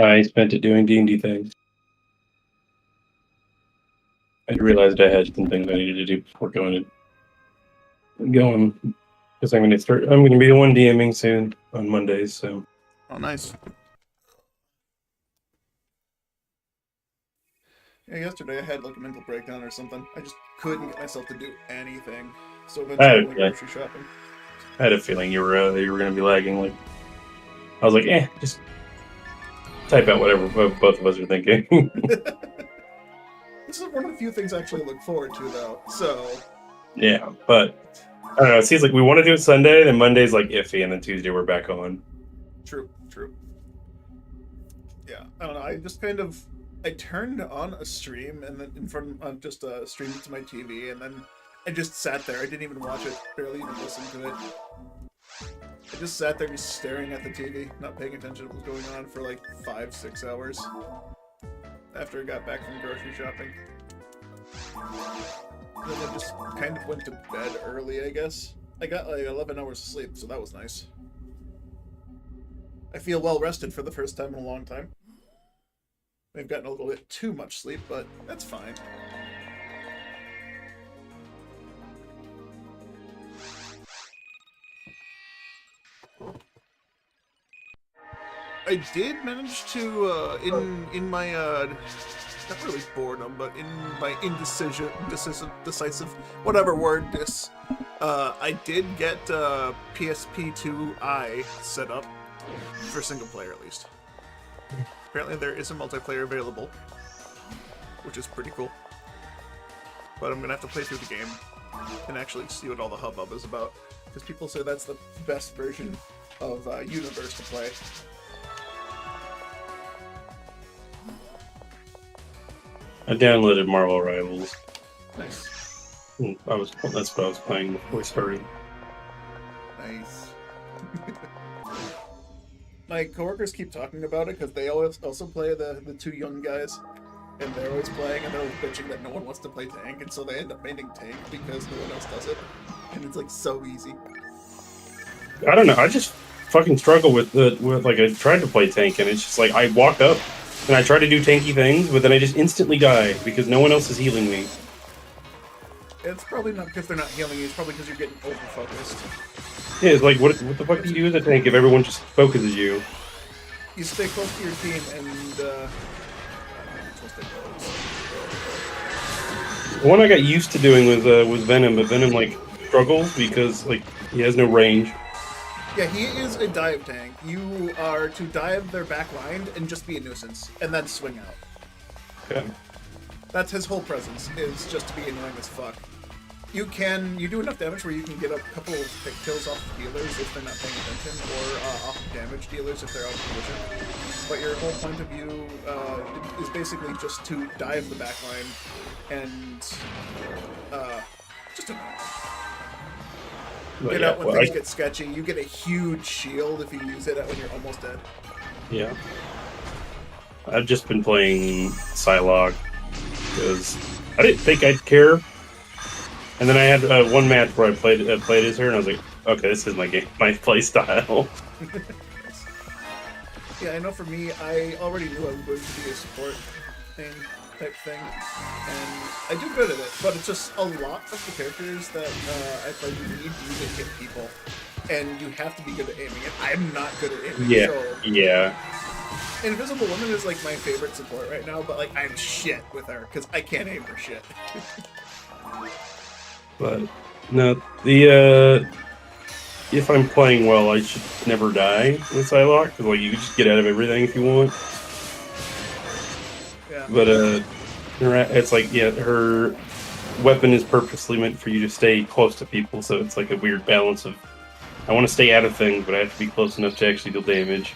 I spent it doing D&D things. I realized I had some things I needed to do before going, because I'm going to be the one DMing soon on Mondays, so. Oh, nice. Yeah, yesterday I had like a mental breakdown or something. I just couldn't get myself to do anything. So eventually I went grocery shopping. I had a feeling you were going to be lagging. Like, I was like, just type out whatever both of us are thinking. This is one of the few things I actually look forward to, though. So. Yeah, but I don't know. It seems like we want to do it Sunday, then Monday's like iffy, and then Tuesday we're back on. True. Yeah, I don't know. I just I turned on a stream and then in front of just streamed it to my TV, and then I just sat there. I didn't even watch it, barely even listen to it. I just sat there just staring at the TV, not paying attention to what was going on for like 5-6 hours after I got back from grocery shopping. And then I just kind of went to bed early, I guess. I got like 11 hours of sleep, so that was nice. I feel well rested for the first time in a long time. I've gotten a little bit too much sleep, but that's fine. I did manage to, in my, not really boredom, but in my decisive, whatever word this, I did get, PSP2i set up, for single player at least. Apparently there is a multiplayer available, which is pretty cool. But I'm gonna have to play through the game and actually see what all the hubbub is about, because people say that's the best version of Universe to play. I downloaded Marvel Rivals. Nice. That's what I was playing before we started. Nice. My coworkers keep talking about it because they always also play the two young guys, and they're always playing, and they're always bitching that no one wants to play tank, and so they end up maining tank because no one else does it, and it's like so easy. I don't know. I just fucking struggle with like I tried to play tank, and it's just like I walk up and I try to do tanky things, but then I just instantly die because no one else is healing me. It's probably not because they're not healing you. It's probably because you're getting over-focused. Yeah, it's like, what the fuck do you do as a tank if everyone just focuses you? You stay close to your team and, One I got used to doing was Venom, but Venom, like, struggles because, like, he has no range. Yeah, he is a dive tank. You are to dive their back line and just be a nuisance, and then swing out. Okay. That's his whole presence, is just to be annoying as fuck. You do enough damage where you can get a couple of pick kills off of healers if they're not paying attention, or off of damage dealers if they're out of position. But your whole point of view is basically just to dive the backline and just get out when things get sketchy. You get a huge shield if you use it when you're almost dead. Yeah. I've just been playing Psylocke because I didn't think I'd care. And then I had one match where I played as her, and I was like, okay, this is my play style. Yeah, I know for me, I already knew I was going to be a support type thing, and I do good at it, but it's just a lot of the characters that I play, you need you to hit people, and you have to be good at aiming, and I'm not good at aiming, Yeah. Invisible Woman is like my favorite support right now, but like I'm shit with her, because I can't aim for shit. But no, if I'm playing well, I should never die with Psylocke, because like you just get out of everything if you want. Yeah. But it's like her weapon is purposely meant for you to stay close to people, so it's like a weird balance of I want to stay out of things, but I have to be close enough to actually deal damage.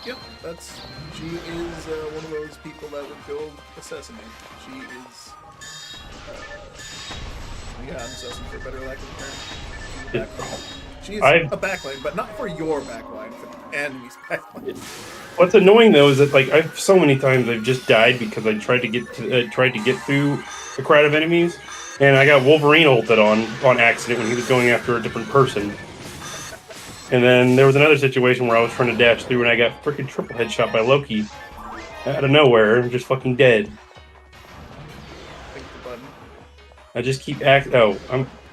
Yep, she is one of those people that would go assassinate. She is. Yeah, I'm assessing for a better lack of term. She's a backline, but not for your backline, for the enemy's backline. What's annoying though is that like so many times I've just died because I tried to get through a crowd of enemies, and I got Wolverine ulted on accident when he was going after a different person. And then there was another situation where I was trying to dash through and I got freaking triple headshot by Loki out of nowhere, just fucking dead. Click the button. I just keep I thought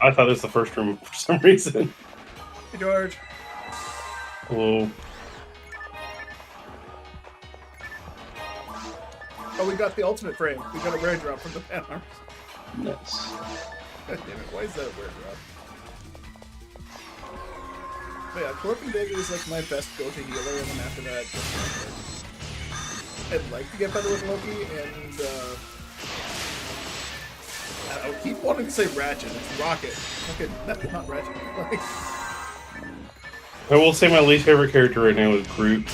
this was the first room for some reason. Hey, George. Hello. Oh, we got the ultimate frame. We got a rare drop from the pan arms. Nice. God damn it, why is that a rare drop? But yeah, Corping Dagger is like my best go-to healer, and then after that, just I'd like to get better with Loki, and I keep wanting to say Ratchet. It's Rocket. Okay, not Ratchet. Like, I will say my least favorite character right now is Groot.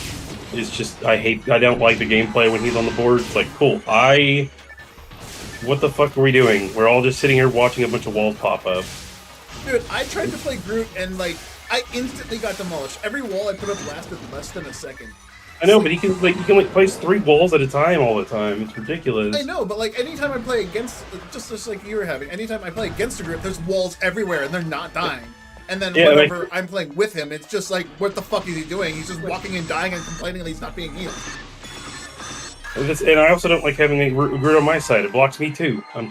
It's just I don't like the gameplay when he's on the board. It's like, cool. What the fuck are we doing? We're all just sitting here watching a bunch of walls pop up. dude, I tried to play Groot, and like I instantly got demolished. Every wall I put up lasted less than a second. I know, but he can place 3 walls at a time all the time. It's ridiculous. I know, but like anytime I play against, just like you were having, anytime I play against a group, there's walls everywhere, and they're not dying. And then whenever I'm playing with him, it's just like, what the fuck is he doing? He's just walking and dying and complaining that he's not being healed. And I also don't like having a Groot on my side. It blocks me too. I'm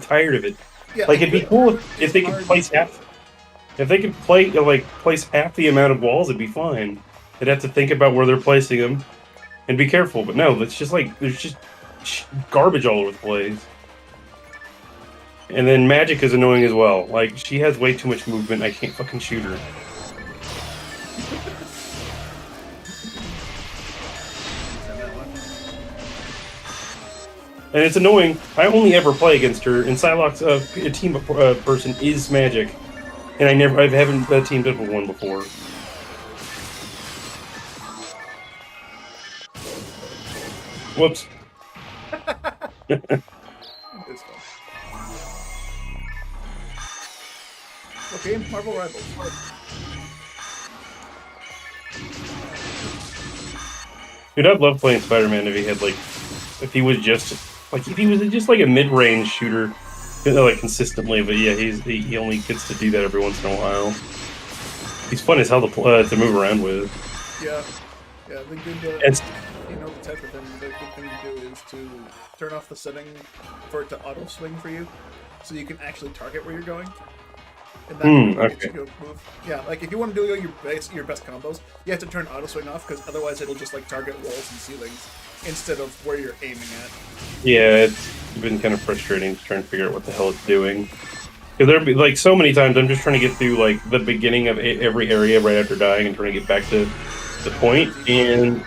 tired of it. Yeah, like it'd be cool if they could place half. If they could place half the amount of walls, it'd be fine. They'd have to think about where they're placing them and be careful. But no, it's just like there's just garbage all over the place. And then Magic is annoying as well. Like, she has way too much movement. I can't fucking shoot her. And it's annoying. I only ever play against her. And Psylocke's team person is Magic. And I haven't teamed up with one before. Whoops. It's fun. Okay, Marvel Rivals. Dude, I'd love playing Spider-Man if he was just like a mid-range shooter, like consistently. But yeah, he only gets to do that every once in a while. He's fun as hell to move around with. Yeah, the good, the type of thing. The good thing to do is to turn off the setting for it to auto swing for you, so you can actually target where you're going. And that gets you to move. Yeah, like if you want to do your best combos, you have to turn auto swing off because otherwise it'll just like target walls and ceilings instead of where you're aiming at. Yeah, it's been kind of frustrating trying to figure out what the hell it's doing. Because there'd be like so many times I'm just trying to get through like the beginning of every area right after dying and trying to get back to the point, and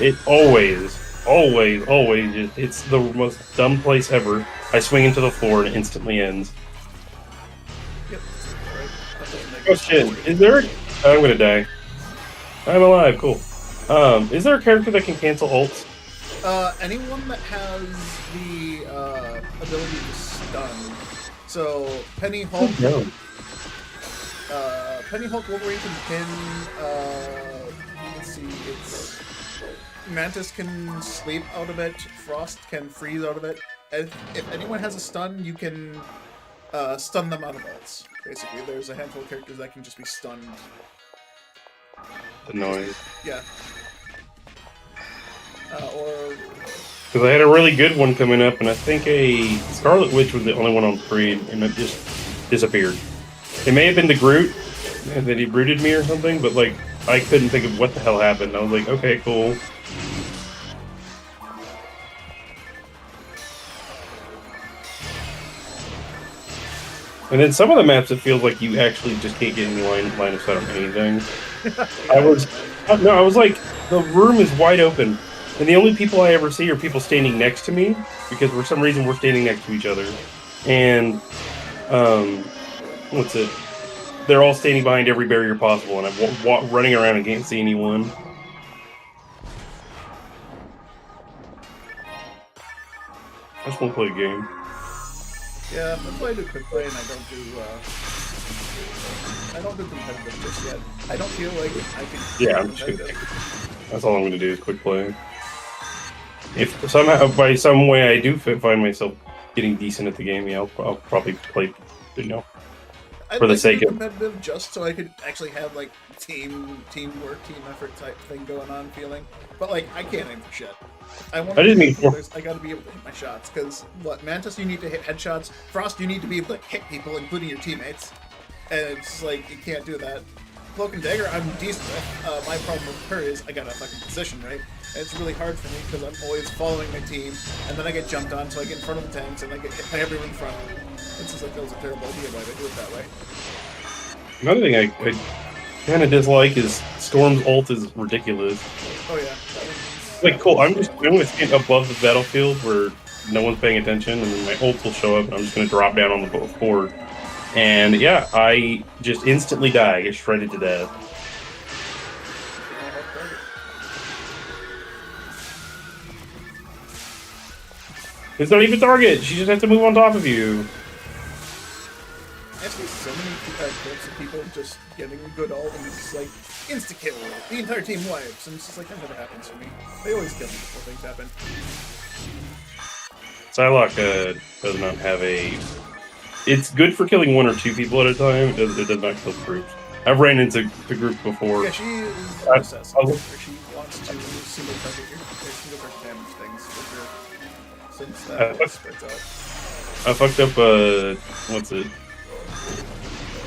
it always just it's the most dumb place ever. I swing into the floor and it instantly ends. Yep. Question: is there? I'm gonna die. I'm alive. Cool. Is there a character that can cancel ults? Anyone that has the ability to stun. So Penny Hulk. No. Penny Hulk, Wolverine can pin. Let's see. It's Mantis can sleep out of it. Frost can freeze out of it. If anyone has a stun, you can stun them out of ults. Basically, there's a handful of characters that can just be stunned. Annoying. Yeah. Or because I had a really good one coming up, and I think a Scarlet Witch was the only one on screen, and it just disappeared. It may have been the Groot that he rooted me or something, but like I couldn't think of what the hell happened. I was like, okay, cool. And then some of the maps, it feels like you actually just can't get any line of sight on anything. I was like, the room is wide open, and the only people I ever see are people standing next to me, because for some reason we're standing next to each other. And, what's it? They're all standing behind every barrier possible, and I'm running around and can't see anyone. I just want to play a game. yeah, that's why I do quick play and I don't do competitive just yet. I don't feel like I can. Yeah, I'm just gonna. That's all I'm gonna do is quick play. If somehow, by some way, I do find myself getting decent at the game, yeah, I'll probably play. I'd for the like to sake do of. competitive just so I could actually have like teamwork, team effort type thing going on, feeling. But like I can't aim for shit. I want I to didn't be mean cool. for. I got to be able to hit my shots because what Mantis you need to hit headshots. Frost you need to be able to hit people, including your teammates. And it's like you can't do that. Cloak and Dagger I'm decent with. My problem with her is I got a fucking position right. And it's really hard for me because I'm always following my team, and then I get jumped on, so I get in front of the tanks, and I get hit by everyone in front. It's just like that was a terrible idea, but I do it that way. Another thing I kind of dislike is Storm's ult is ridiculous. Oh yeah. Like, cool. I'm gonna stand above the battlefield where no one's paying attention, and then my ult will show up, and I'm just gonna drop down on the board. And yeah, I just instantly die. I get shredded to death. It's not even target. She just has to move on top of you. I see so many clips of people just getting a good ult and it's like insta kill. The entire team wipes, and it's just like that never happens for me. They always kill me before things happen. Psylocke does not have a. It's good for killing one or two people at a time. It does not kill groups. I've ran into the group before. Yeah, she is an assassin, where she wants to single target your single target damage things for sure. Since that spreads out. I fucked up. What's it?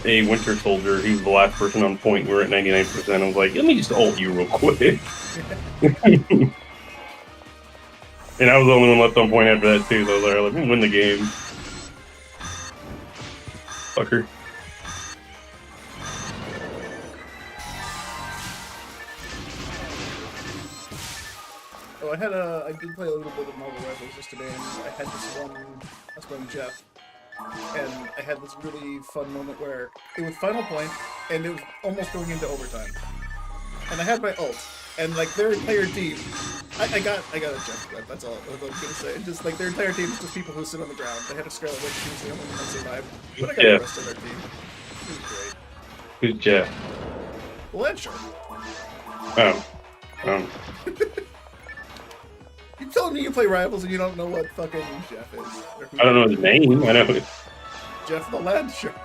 A Winter Soldier. He was the last person on point. We were at 99%. I was like, let me just ult you real quick. And I was the only one left on point after that too. So I was like, let me win the game. Fucker. Oh, I did play a little bit of Marvel Rivals just today, and I had this one. I was playing Jeff, and I had this really fun moment where it was final point, and it was almost going into overtime, and I had my ult, and like their entire team, I got a Jeff clip. That's all I was gonna say. Just like their entire team is just people who sit on the ground. They had a Scarlet Witch, she was the only one that survived, but I got the rest of their team. It was great. Who's Jeff? Landshark. Oh. You telling me you play Rivals and you don't know what fucking Jeff is? I don't know his name. I know. Jeff the Landshark.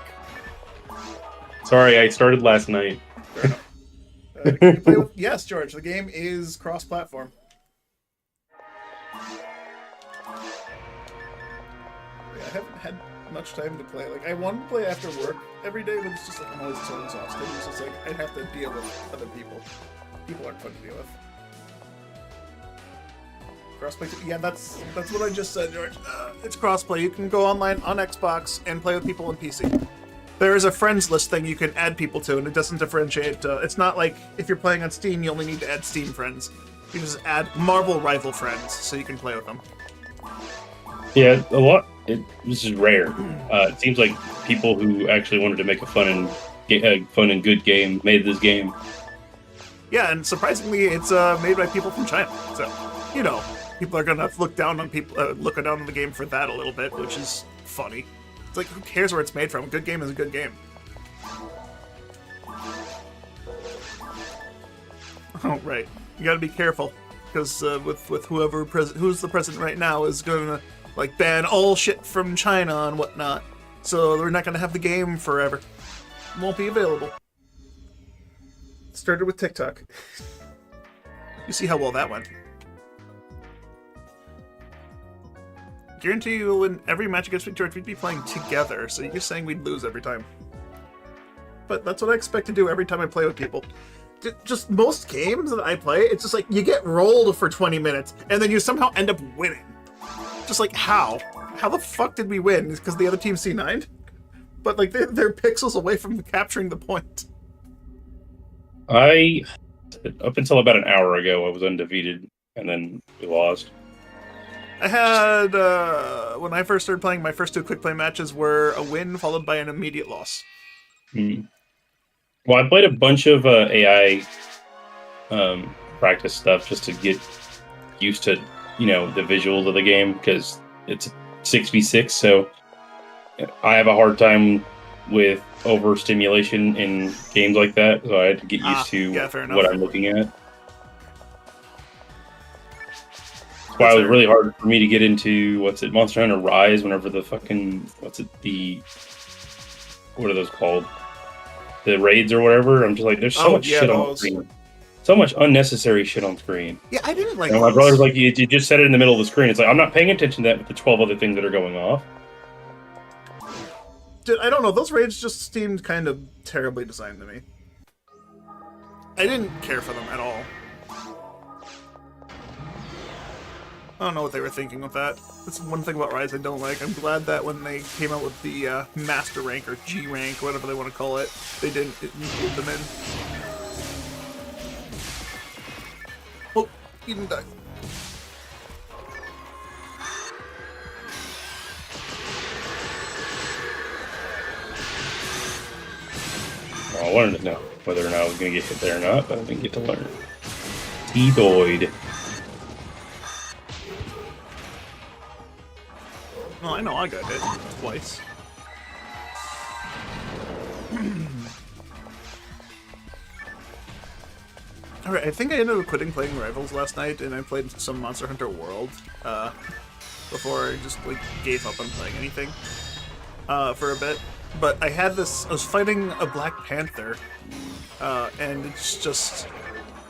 Sorry, I started last night. Fair enough. Can you play with... Yes, George. The game is cross-platform. Yeah, I haven't had much time to play. Like, I want to play after work every day, but it's just like I'm always so exhausted. It's just like I'd have to deal with other people. People aren't fun to deal with. Crossplay. Yeah, that's what I just said, George. It's crossplay. You can go online on Xbox and play with people on PC. There is a friends list thing you can add people to, and it doesn't differentiate. It's not like if you're playing on Steam, you only need to add Steam friends. You just add Marvel rival friends, so you can play with them. Yeah, a lot. This is rare. It seems like people who actually wanted to make a fun and good game made this game. Yeah, and surprisingly, it's made by people from China. So, you know, people are gonna look down on the game for that a little bit, which is funny. It's like, who cares where it's made from? A good game is a good game. Oh, right. You gotta be careful, because with who's the president right now is gonna like ban all shit from China and whatnot. So they're not gonna have the game forever. It won't be available. Started with TikTok. You see how well that went. Guarantee you will win every match against George. We'd be playing together, so you're saying we'd lose every time. But that's what I expect to do every time I play with people. Just most games that I play, it's just like you get rolled for 20 minutes, and then you somehow end up winning. Just like, how? How the fuck did we win? Because the other team C9'd? But like, they're pixels away from capturing the point. Up until about an hour ago, I was undefeated, and then we lost. I had, when I first started playing, my first 2 quick play matches were a win followed by an immediate loss. Well, I played a bunch of AI practice stuff just to get used to, the visuals of the game, because it's 6v6, so I have a hard time with overstimulation in games like that, so I had to get used to what I'm looking at. That's why it was really hard for me to get into, Monster Hunter Rise, whenever the fucking, what are those called? The raids or whatever. I'm just like, there's so much shit on the screen. So much unnecessary shit on screen. Yeah, I didn't like. And my brother's like, you just set it in the middle of the screen. It's like, I'm not paying attention to that with the 12 other things that are going off. Dude, I don't know. Those raids just seemed kind of terribly designed to me. I didn't care for them at all. I don't know what they were thinking with that. That's one thing about Rise I don't like. I'm glad that when they came out with the Master Rank or G Rank, whatever they want to call it, they didn't include them in. Oh, he didn't die. Well, I wanted to know whether or not I was going to get hit there or not, but I didn't get to learn. T-Doid. Well, I know I got hit twice. Alright, I think I ended up quitting playing Rivals last night, and I played some Monster Hunter World before I just like gave up on playing anything for a bit. But I was fighting a Black Panther, and it's just,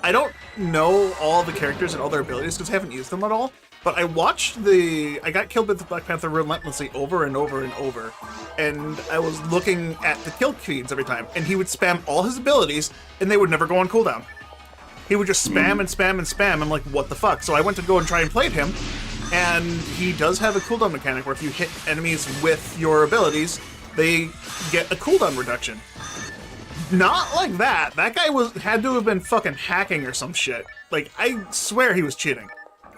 I don't know all the characters and all their abilities because I haven't used them at all. But I got killed with the Black Panther relentlessly over and over and over. And I was looking at the kill feeds every time, and he would spam all his abilities, and they would never go on cooldown. He would just spam and spam and spam. I'm like, what the fuck? So I went to go and try and play him, and he does have a cooldown mechanic where if you hit enemies with your abilities, they get a cooldown reduction. Not like that. That guy had to have been fucking hacking or some shit. Like, I swear he was cheating.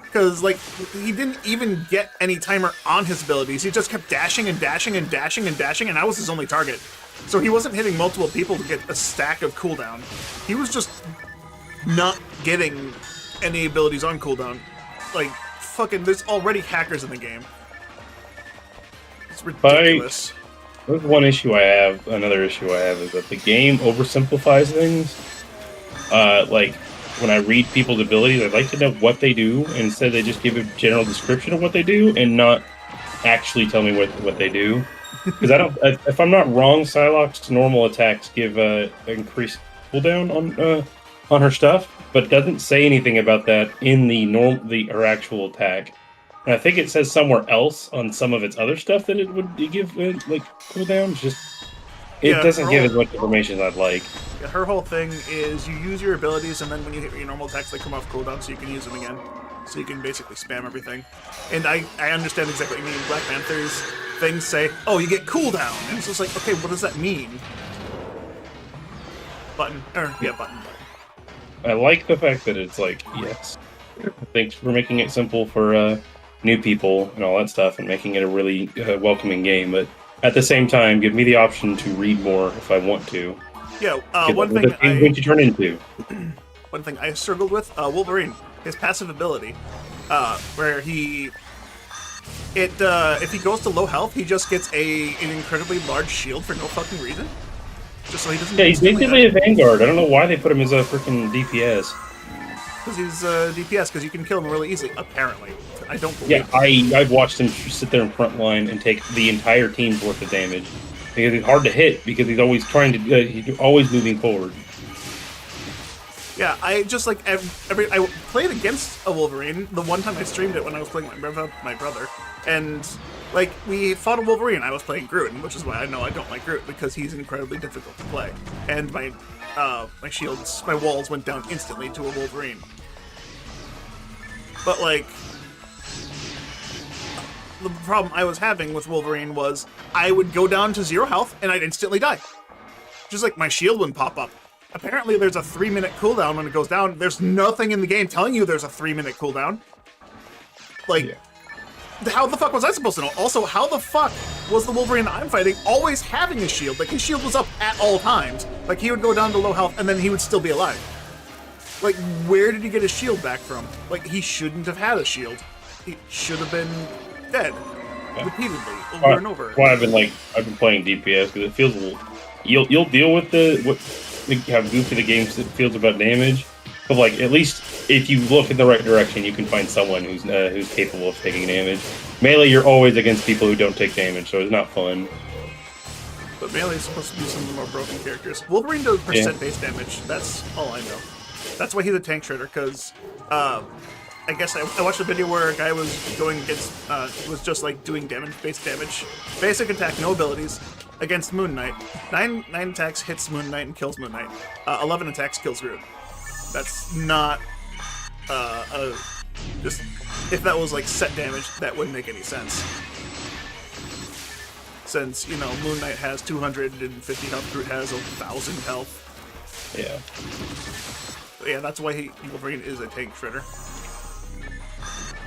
Because, like, he didn't even get any timer on his abilities. He just kept dashing and dashing and dashing and dashing, and I was his only target. So he wasn't hitting multiple people to get a stack of cooldown. He was just not getting any abilities on cooldown. Like, fucking, there's already hackers in the game. It's ridiculous. There's one issue I have, another issue I have is that the game oversimplifies things. Like, when I read people's abilities, I'd like to know what they do, and instead they just give a general description of what they do and not actually tell me what they do. Because if I'm not wrong, Psylocke's normal attacks give increased cooldown on her stuff, but it doesn't say anything about that in her actual attack. And I think it says somewhere else on some of its other stuff that it would give like cooldowns. It doesn't give as much information as I'd like. Yeah, her whole thing is you use your abilities, and then when you hit your normal attacks, they come off cooldown, so you can use them again. So you can basically spam everything. And I understand exactly what you mean. Black Panther's things say, oh, you get cooldown. And it's just like, okay, what does that mean? Button. I like the fact that it's like, yes, thanks for making it simple for new people and all that stuff, and making it a really welcoming game, but at the same time, give me the option to read more if I want to. Yeah, one thing going to turn into. One thing I struggled with, Wolverine, his passive ability, where if he goes to low health, he just gets an incredibly large shield for no fucking reason. Just so he doesn't. Yeah, he's basically a Vanguard. I don't know why they put him as a freaking DPS. Because he's DPS, because you can kill him really easily, apparently. I don't believe I've watched him sit there in front line and take the entire team's worth of damage. Because he's hard to hit, because he's always he's always moving forward. Yeah, I just like I played against a Wolverine the one time I streamed it when I was playing my brother, and like we fought a Wolverine. I was playing Groot, which is why I know I don't like Groot, because he's incredibly difficult to play, and my walls went down instantly to a Wolverine. But like, the problem I was having with Wolverine was I would go down to 0 health and I'd instantly die. Just like my shield wouldn't pop up. Apparently there's a 3-minute cooldown when it goes down. There's nothing in the game telling you there's a 3-minute cooldown. Like, how the fuck was I supposed to know? Also, how the fuck was the Wolverine I'm fighting always having a shield? Like, his shield was up at all times. Like, he would go down to low health and then he would still be alive. Like, where did he get his shield back from? Like, he shouldn't have had a shield. He should have been dead repeatedly over and over. That's why I've been playing DPS, because it feels a little. You'll deal with how goofy the game feels about damage, but like at least if you look in the right direction, you can find someone who's capable of taking damage. Melee, you're always against people who don't take damage, so it's not fun. But melee is supposed to be some of the more broken characters. Wolverine does percent base damage. That's all I know. That's why he's a tank shredder, because I guess I watched a video where a guy was going against, was just like doing base damage. Basic attack, no abilities, against Moon Knight. 9 attacks hits Moon Knight and kills Moon Knight. 11 attacks kills Groot. That's not, just, if that was like set damage, that wouldn't make any sense. Since, you know, Moon Knight has 250 health, Groot has 1,000 health. Yeah. But yeah, that's why Wolverine is a tank shredder.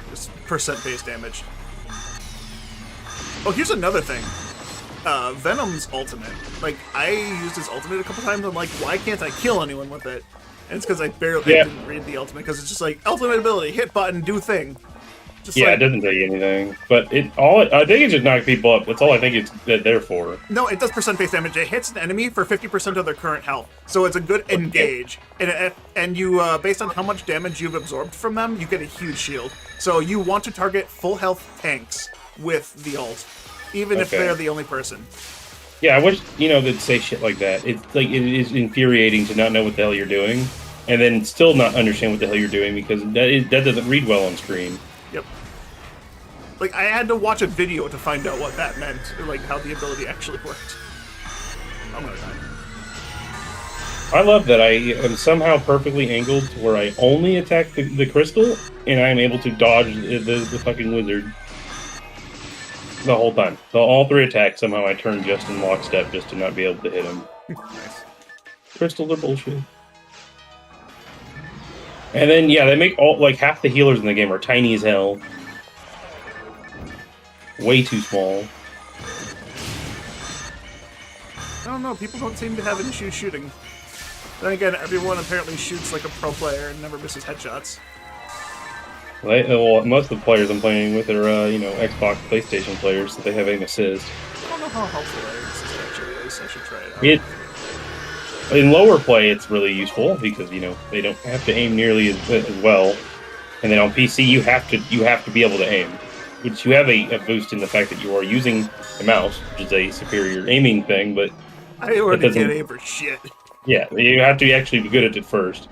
Just percent base damage. Oh, here's another thing. Venom's ultimate. Like, I used his ultimate a couple times, and I'm like, why can't I kill anyone with it? And it's because I barely didn't read the ultimate, because it's just like, ultimate ability, hit button, do thing. Just yeah, like, it doesn't tell you anything. But I think it just knocks people up. That's all I think it's there for. No, it does percent base damage. It hits an enemy for 50% of their current health. So it's a good engage. And you, based on how much damage you've absorbed from them, you get a huge shield. So you want to target full health tanks with the ult, even if they're the only person. Yeah, I wish, they'd say shit like that. It's like, it is infuriating to not know what the hell you're doing, and then still not understand what the hell you're doing, because that doesn't read well on screen. Yep. Like, I had to watch a video to find out what that meant, like, how the ability actually worked. I'm gonna die. I love that I am somehow perfectly angled to where I only attack the crystal, and I am able to dodge the fucking wizard the whole time. So all 3 attacks, somehow I turn just in lockstep just to not be able to hit him. Nice. Crystals are bullshit. And then, yeah, they make like half the healers in the game are tiny as hell. Way too small. I don't know, people don't seem to have an issue shooting. Then again, everyone apparently shoots like a pro player and never misses headshots. Well, most of the players I'm playing with are, Xbox, PlayStation players, so they have aim assist. I don't know how helpful aim assist actually is. I should try it out. In lower play, it's really useful because they don't have to aim nearly as well, and then on PC you have to be able to aim, which you have a boost in the fact that you are using the mouse, which is a superior aiming thing. But I already can't aim for shit. Yeah, you have to actually be good at it first.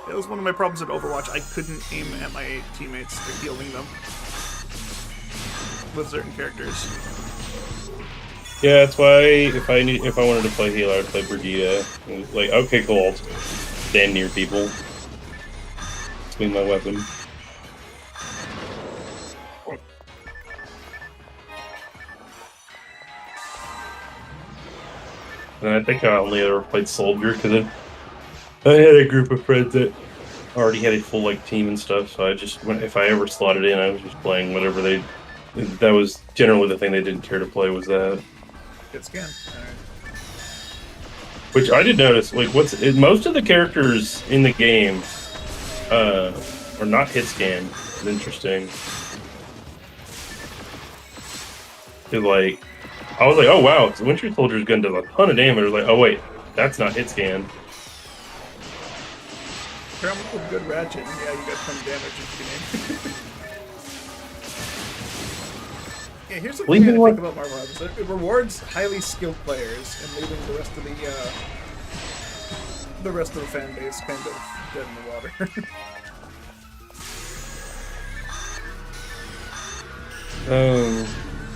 That was one of my problems at Overwatch. I couldn't aim at my teammates for healing them with certain characters. Yeah, that's why if I wanted to play healer, I'd play Brigitte. It was like, okay, cool, I'll stand near people. Swing my weapon. And I think I only ever played Soldier because I had a group of friends that already had a full team and stuff. So I just, if I ever slotted in, I was just playing whatever they. That was generally the thing they didn't care to play was that. Good scan. All right. Which I did notice, most of the characters in the game are not hit scan. It's interesting. It's I was like, oh wow, the Winter Soldier's gun does a ton of damage. I was like, oh wait, that's not hit scan. Apparently with good ratchet, yeah, you got some damage if you can aim. Yeah, here's the thing I think about Marvel Rivals. It rewards highly skilled players and leaving the rest of the fan base kind of dead in the water.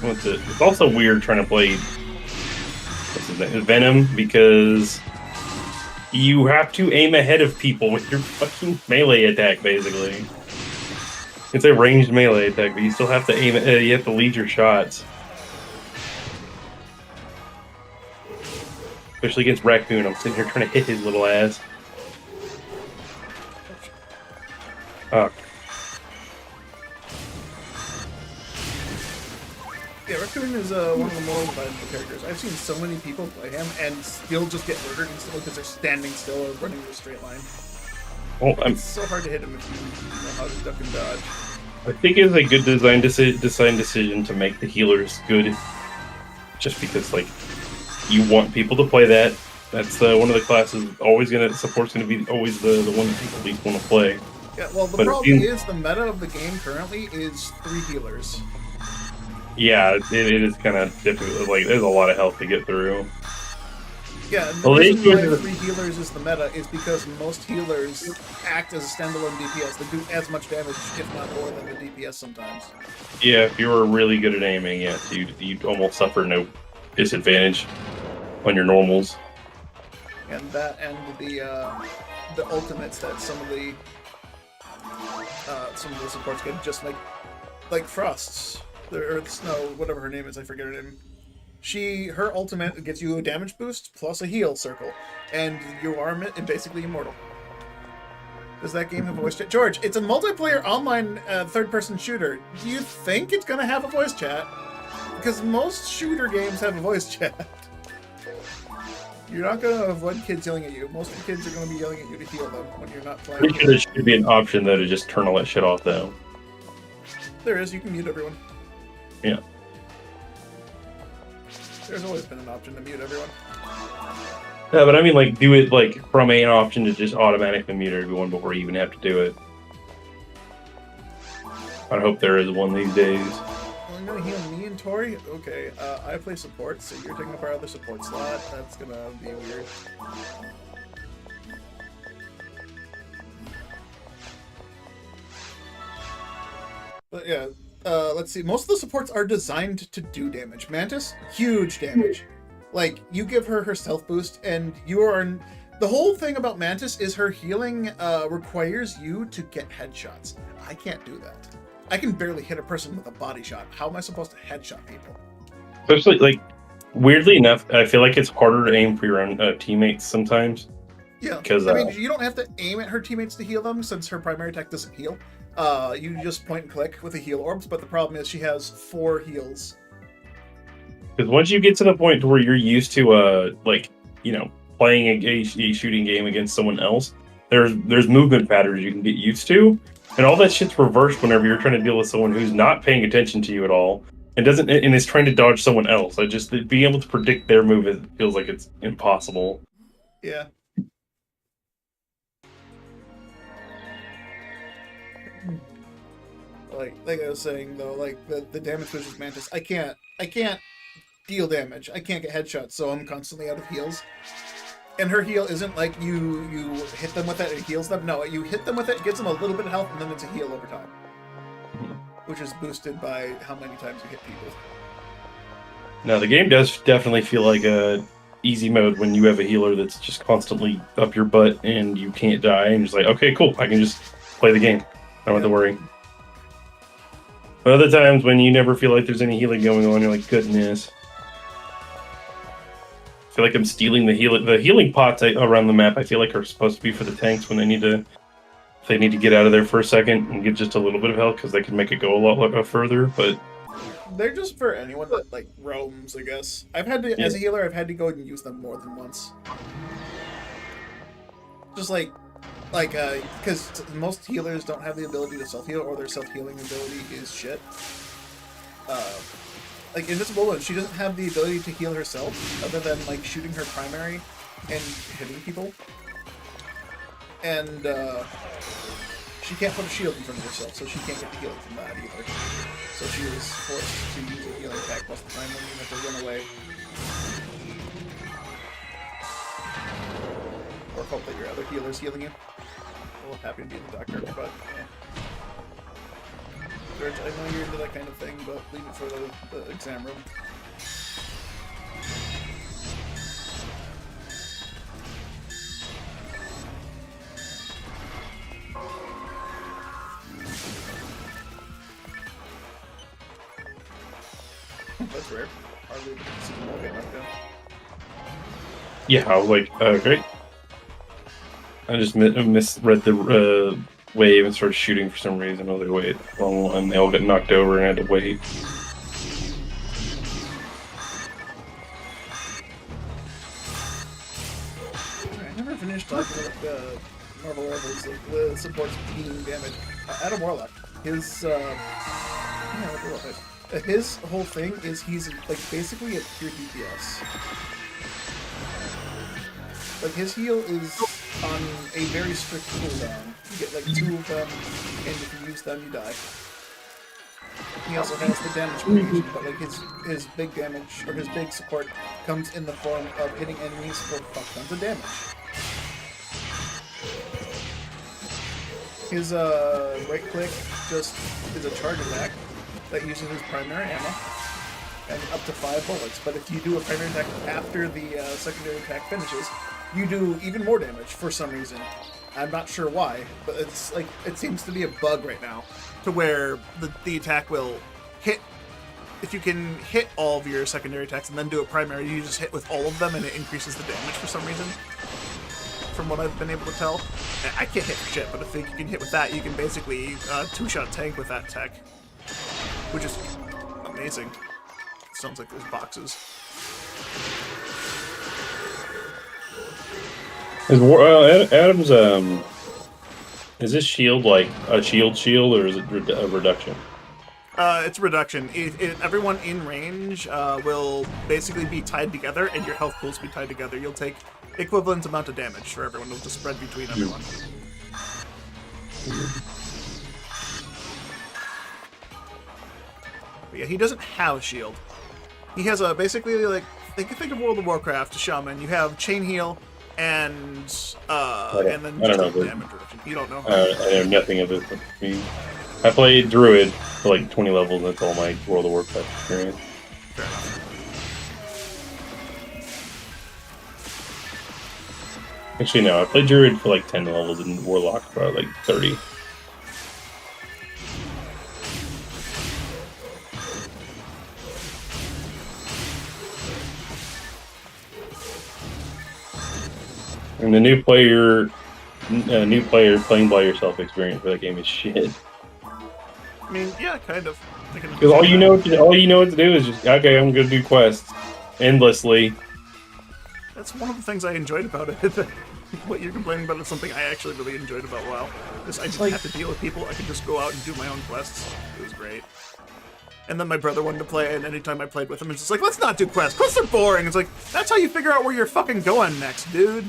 What's it? It's also weird trying to play Venom because you have to aim ahead of people with your fucking melee attack, basically. It's a ranged melee attack, but you still have to aim. You have to lead your shots, especially against Raccoon. I'm sitting here trying to hit his little ass. Oh. Yeah, Raccoon is one of the more valuable characters. I've seen so many people play him and still just get murdered instantly because they're standing still or running in a straight line. Well, it's so hard to hit him if you know how to duck and dodge. I think it's a good design decision to make the healers good, just because you want people to play that. That's one of the classes support's gonna be always the one that people at least want to play. Yeah, well the problem is the meta of the game currently is 3 healers. Yeah, it is kind of difficult. Like, there's a lot of health to get through. Yeah, and the Well, they reason why should. 3 healers is the meta is because most healers act as a standalone DPS. They do as much damage, if not more, than the DPS sometimes. Yeah, if you were really good at aiming, yes, you'd almost suffer no disadvantage on your normals. And that, and the ultimates that some of the supports get, just like Frost's or Snow, whatever her name is, I forget her name. Her ultimate gets you a damage boost plus a heal circle, and you are basically immortal. Does that game have voice chat? George, it's a multiplayer online third-person shooter. Do you think it's gonna have a voice chat? Because most shooter games have a voice chat. You're not gonna avoid kids yelling at you. Most of the kids are gonna be yelling at you to heal them when you're not playing. Pretty sure there should be an option though to just turn all that shit off though. There is. You can mute everyone. Yeah. There's always been an option to mute everyone. Yeah, but I mean, like, do it like from an option to just automatically mute everyone before you even have to do it. I hope there is one these days. I'm gonna heal me and Tori. Okay, I play support, so you're taking up our other support slot. That's gonna be weird. But yeah, let's see. Most of the supports are designed to do damage. Mantis, huge damage. Like, you give her her stealth boost, and you are... The whole thing about Mantis is her healing requires you to get headshots. I can't do that. I can barely hit a person with a body shot. How am I supposed to headshot people? Especially, like, weirdly enough, I feel like it's harder to aim for your own teammates sometimes. Yeah, because I mean, you don't have to aim at her teammates to heal them, since her primary attack doesn't heal. You just point and click with the heal orbs, but the problem is she has 4 heals. Because once you get to the point to where you're used to, like, you know, playing a shooting game against someone else, there's movement patterns you can get used to, and all that shit's reversed whenever you're trying to deal with someone who's not paying attention to you at all and is trying to dodge someone else. I just being able to predict their move, it feels like it's impossible. Yeah. Like I was saying though, like the damage versus Mantis, I can't deal damage. I can't get headshots, so I'm constantly out of heals. And her heal isn't like you hit them with it, it heals them. No, you hit them with it gives them a little bit of health, and then it's a heal over time. Which is boosted by how many times you hit people. Now, the game does definitely feel like a easy mode when you have a healer that's just constantly up your butt and you can't die, and just like, okay, cool, I can just play the game. I don't have to worry. But other times when you never feel like there's any healing going on, you're like, goodness. I feel like I'm stealing the healing pots around the map. I feel like are supposed to be for the tanks when they need to get out of there for a second and get just a little bit of health, because they can make it go a lot further. But they're just for anyone that like roams, I guess. I've had to, as a healer, I've had to go and use them more than once. Just because most healers don't have the ability to self-heal, or their self-healing ability is shit. Like Invisible Woman, she doesn't have the ability to heal herself, other than like shooting her primary and hitting people. And she can't put a shield in front of herself, so she can't get the healing from that either. So she was forced to use a healing attack most of the time when you have to run away. Or hope that your other healer's healing you. Well, happy to be the doctor, but yeah. George, I know you're into that kind of thing, but leave it for the exam room. That's rare. Hardly see the game like that. yeah, I was like, great. I just misread the wave and started shooting for some reason. I was like, wait, wrong one. They all got knocked over and I had to wait. I never finished talking about Marvel Rivals, like the supports being damage. Adam Warlock, his his whole thing is he's like basically a pure DPS. Like his heal is on a very strict cooldown. You get like 2 of them, and if you use them, you die. he also has the damage variation, but like his big damage or his big support comes in the form of hitting enemies for fuck tons of damage. His right click just is a charge attack that uses his primary ammo and up to 5 bullets. But if you do a primary attack after the secondary attack finishes, you do even more damage for some reason. I'm not sure why, but it's like it seems to be a bug right now, to where the attack will hit. If you can hit all of your secondary attacks and then do a primary, you just hit with all of them and it increases the damage for some reason. From what I've been able to tell, I can't hit shit, but if you can hit with that, you can basically two-shot tank with that tech, which is amazing. It sounds like there's boxes. Adam's is this shield like a shield or is it a reduction? It's a reduction. Everyone in range will basically be tied together, and your health pools be tied together. You'll take equivalent amount of damage for everyone. It'll just spread between everyone. But yeah, he doesn't have a shield. He has a basically like think of World of Warcraft Shaman. You have chain heal and then just damage reduction. You don't know. I know nothing of it. I played Druid for like 20 levels, and that's all my World of Warcraft experience. Fair enough. Actually, no, I played Druid for like 10 levels, and Warlock for like 30. And the new player playing by yourself experience for that game is shit. I mean, yeah, kind of. Because all you know what to do is just, okay, I'm gonna do quests endlessly. That's one of the things I enjoyed about it. What you're complaining about is something I actually really enjoyed about WoW. Because I didn't have to deal with people. I could just go out and do my own quests. It was great. And then my brother wanted to play, and anytime I played with him, it's just like, let's not do quests. Quests are boring. It's like, that's how you figure out where you're fucking going next, dude.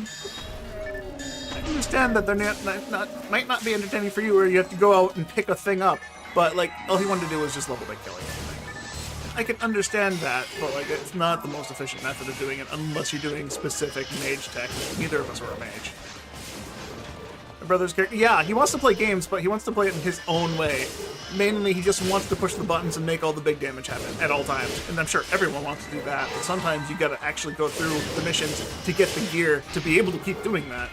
I understand that they're might not be entertaining for you, or you have to go out and pick a thing up. But, like, all he wanted to do was just level by killing everything. I can understand that, but, like, it's not the most efficient method of doing it unless you're doing specific mage tech. Neither of us are a mage. My brother's character, yeah, he wants to play games, but he wants to play it in his own way. Mainly, he just wants to push the buttons and make all the big damage happen at all times. And I'm sure everyone wants to do that, but sometimes you gotta actually go through the missions to get the gear to be able to keep doing that.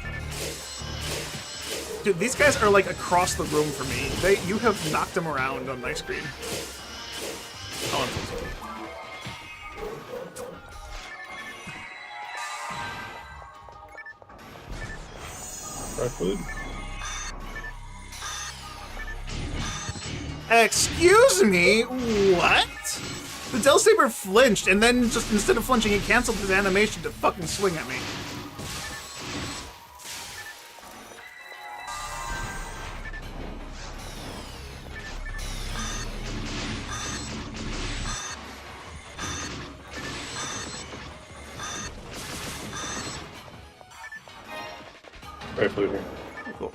Dude, these guys are like across the room for me. You have knocked them around on my screen. Oh, I'm so sorry. Try food. Excuse me? What? The Delsaber flinched, and then just instead of flinching, he canceled his animation to fucking swing at me. Right food here. Cool.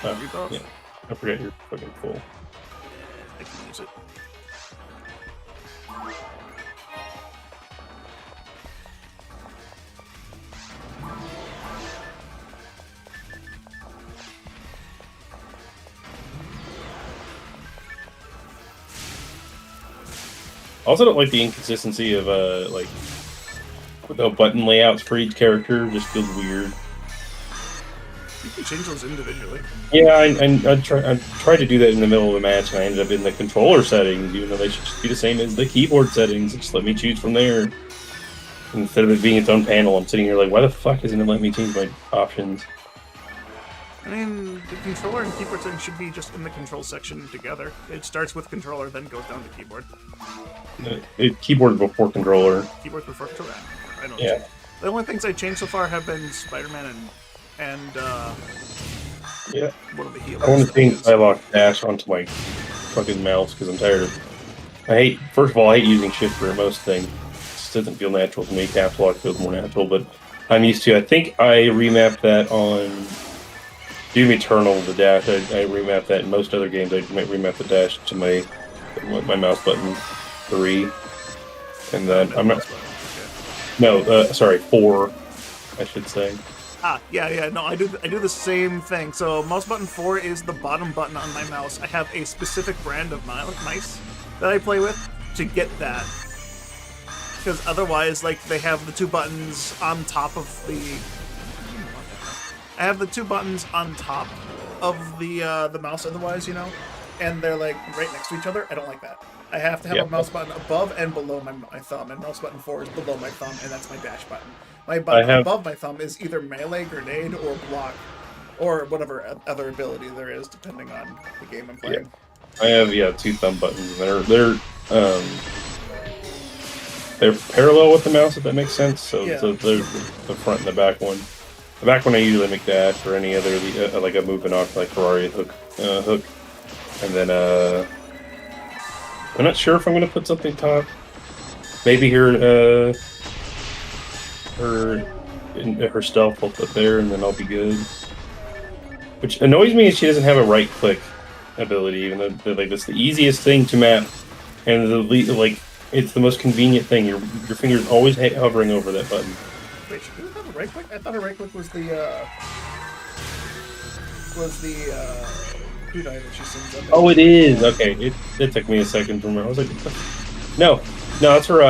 Yeah. I forget you're fucking full. I can use it. I also don't like the inconsistency of like the button layouts for each character. Just feels weird. You can change those individually. Yeah, I tried to do that in the middle of the match, and I ended up in the controller settings, even though they should just be the same as the keyboard settings. Just let me choose from there. Instead of it being its own panel, I'm sitting here like, why the fuck isn't it letting me change my options? I mean, the controller and keyboard settings should be just in the control section together. It starts with controller, then goes down to keyboard. Keyboard before controller. Keyboard before controller? I don't know. Yeah. The only things I changed so far have been Spider-Man and yeah. One of the healers. I want to change Psylocke dash onto my fucking mouse because I'm tired of. First of all, I hate using shift for most things. It just doesn't feel natural to me. Caps lock feels more natural, but I'm used to. I think I remapped that on Doom Eternal, the dash, I remap that. In most other games, I might remap the dash to my mouse button 3, and then I'm not. No, sorry, 4, I should say. Yeah. No, I do the same thing. So mouse button 4 is the bottom button on my mouse. I have a specific brand of mice that I play with to get that. Because otherwise, like, they have the 2 buttons on top of the... I have the 2 buttons on top of the mouse otherwise, you know? And they're, like, right next to each other. I don't like that. I have to have a mouse button above and below my thumb, and mouse button 4 is below my thumb, and that's my dash button. My button above my thumb is either melee, grenade, or block, or whatever other ability there is, depending on the game I'm playing. Yeah. I have 2 thumb buttons. They're parallel with the mouse, if that makes sense. So they're the front and the back one. The back one I usually make dash or any other like a movement off like Ferrari hook, and then I'm not sure if I'm gonna put something top. Maybe her stealth will put there, and then I'll be good. Which annoys me is she doesn't have a right click ability, even though like that's the easiest thing to map, and it's the most convenient thing. Your finger's always hovering over that button. Wait, she doesn't have a right click? I thought a right click was the kunai that she sings up. Oh, it is. Okay, it took me a second to remember. I was like, no, that's her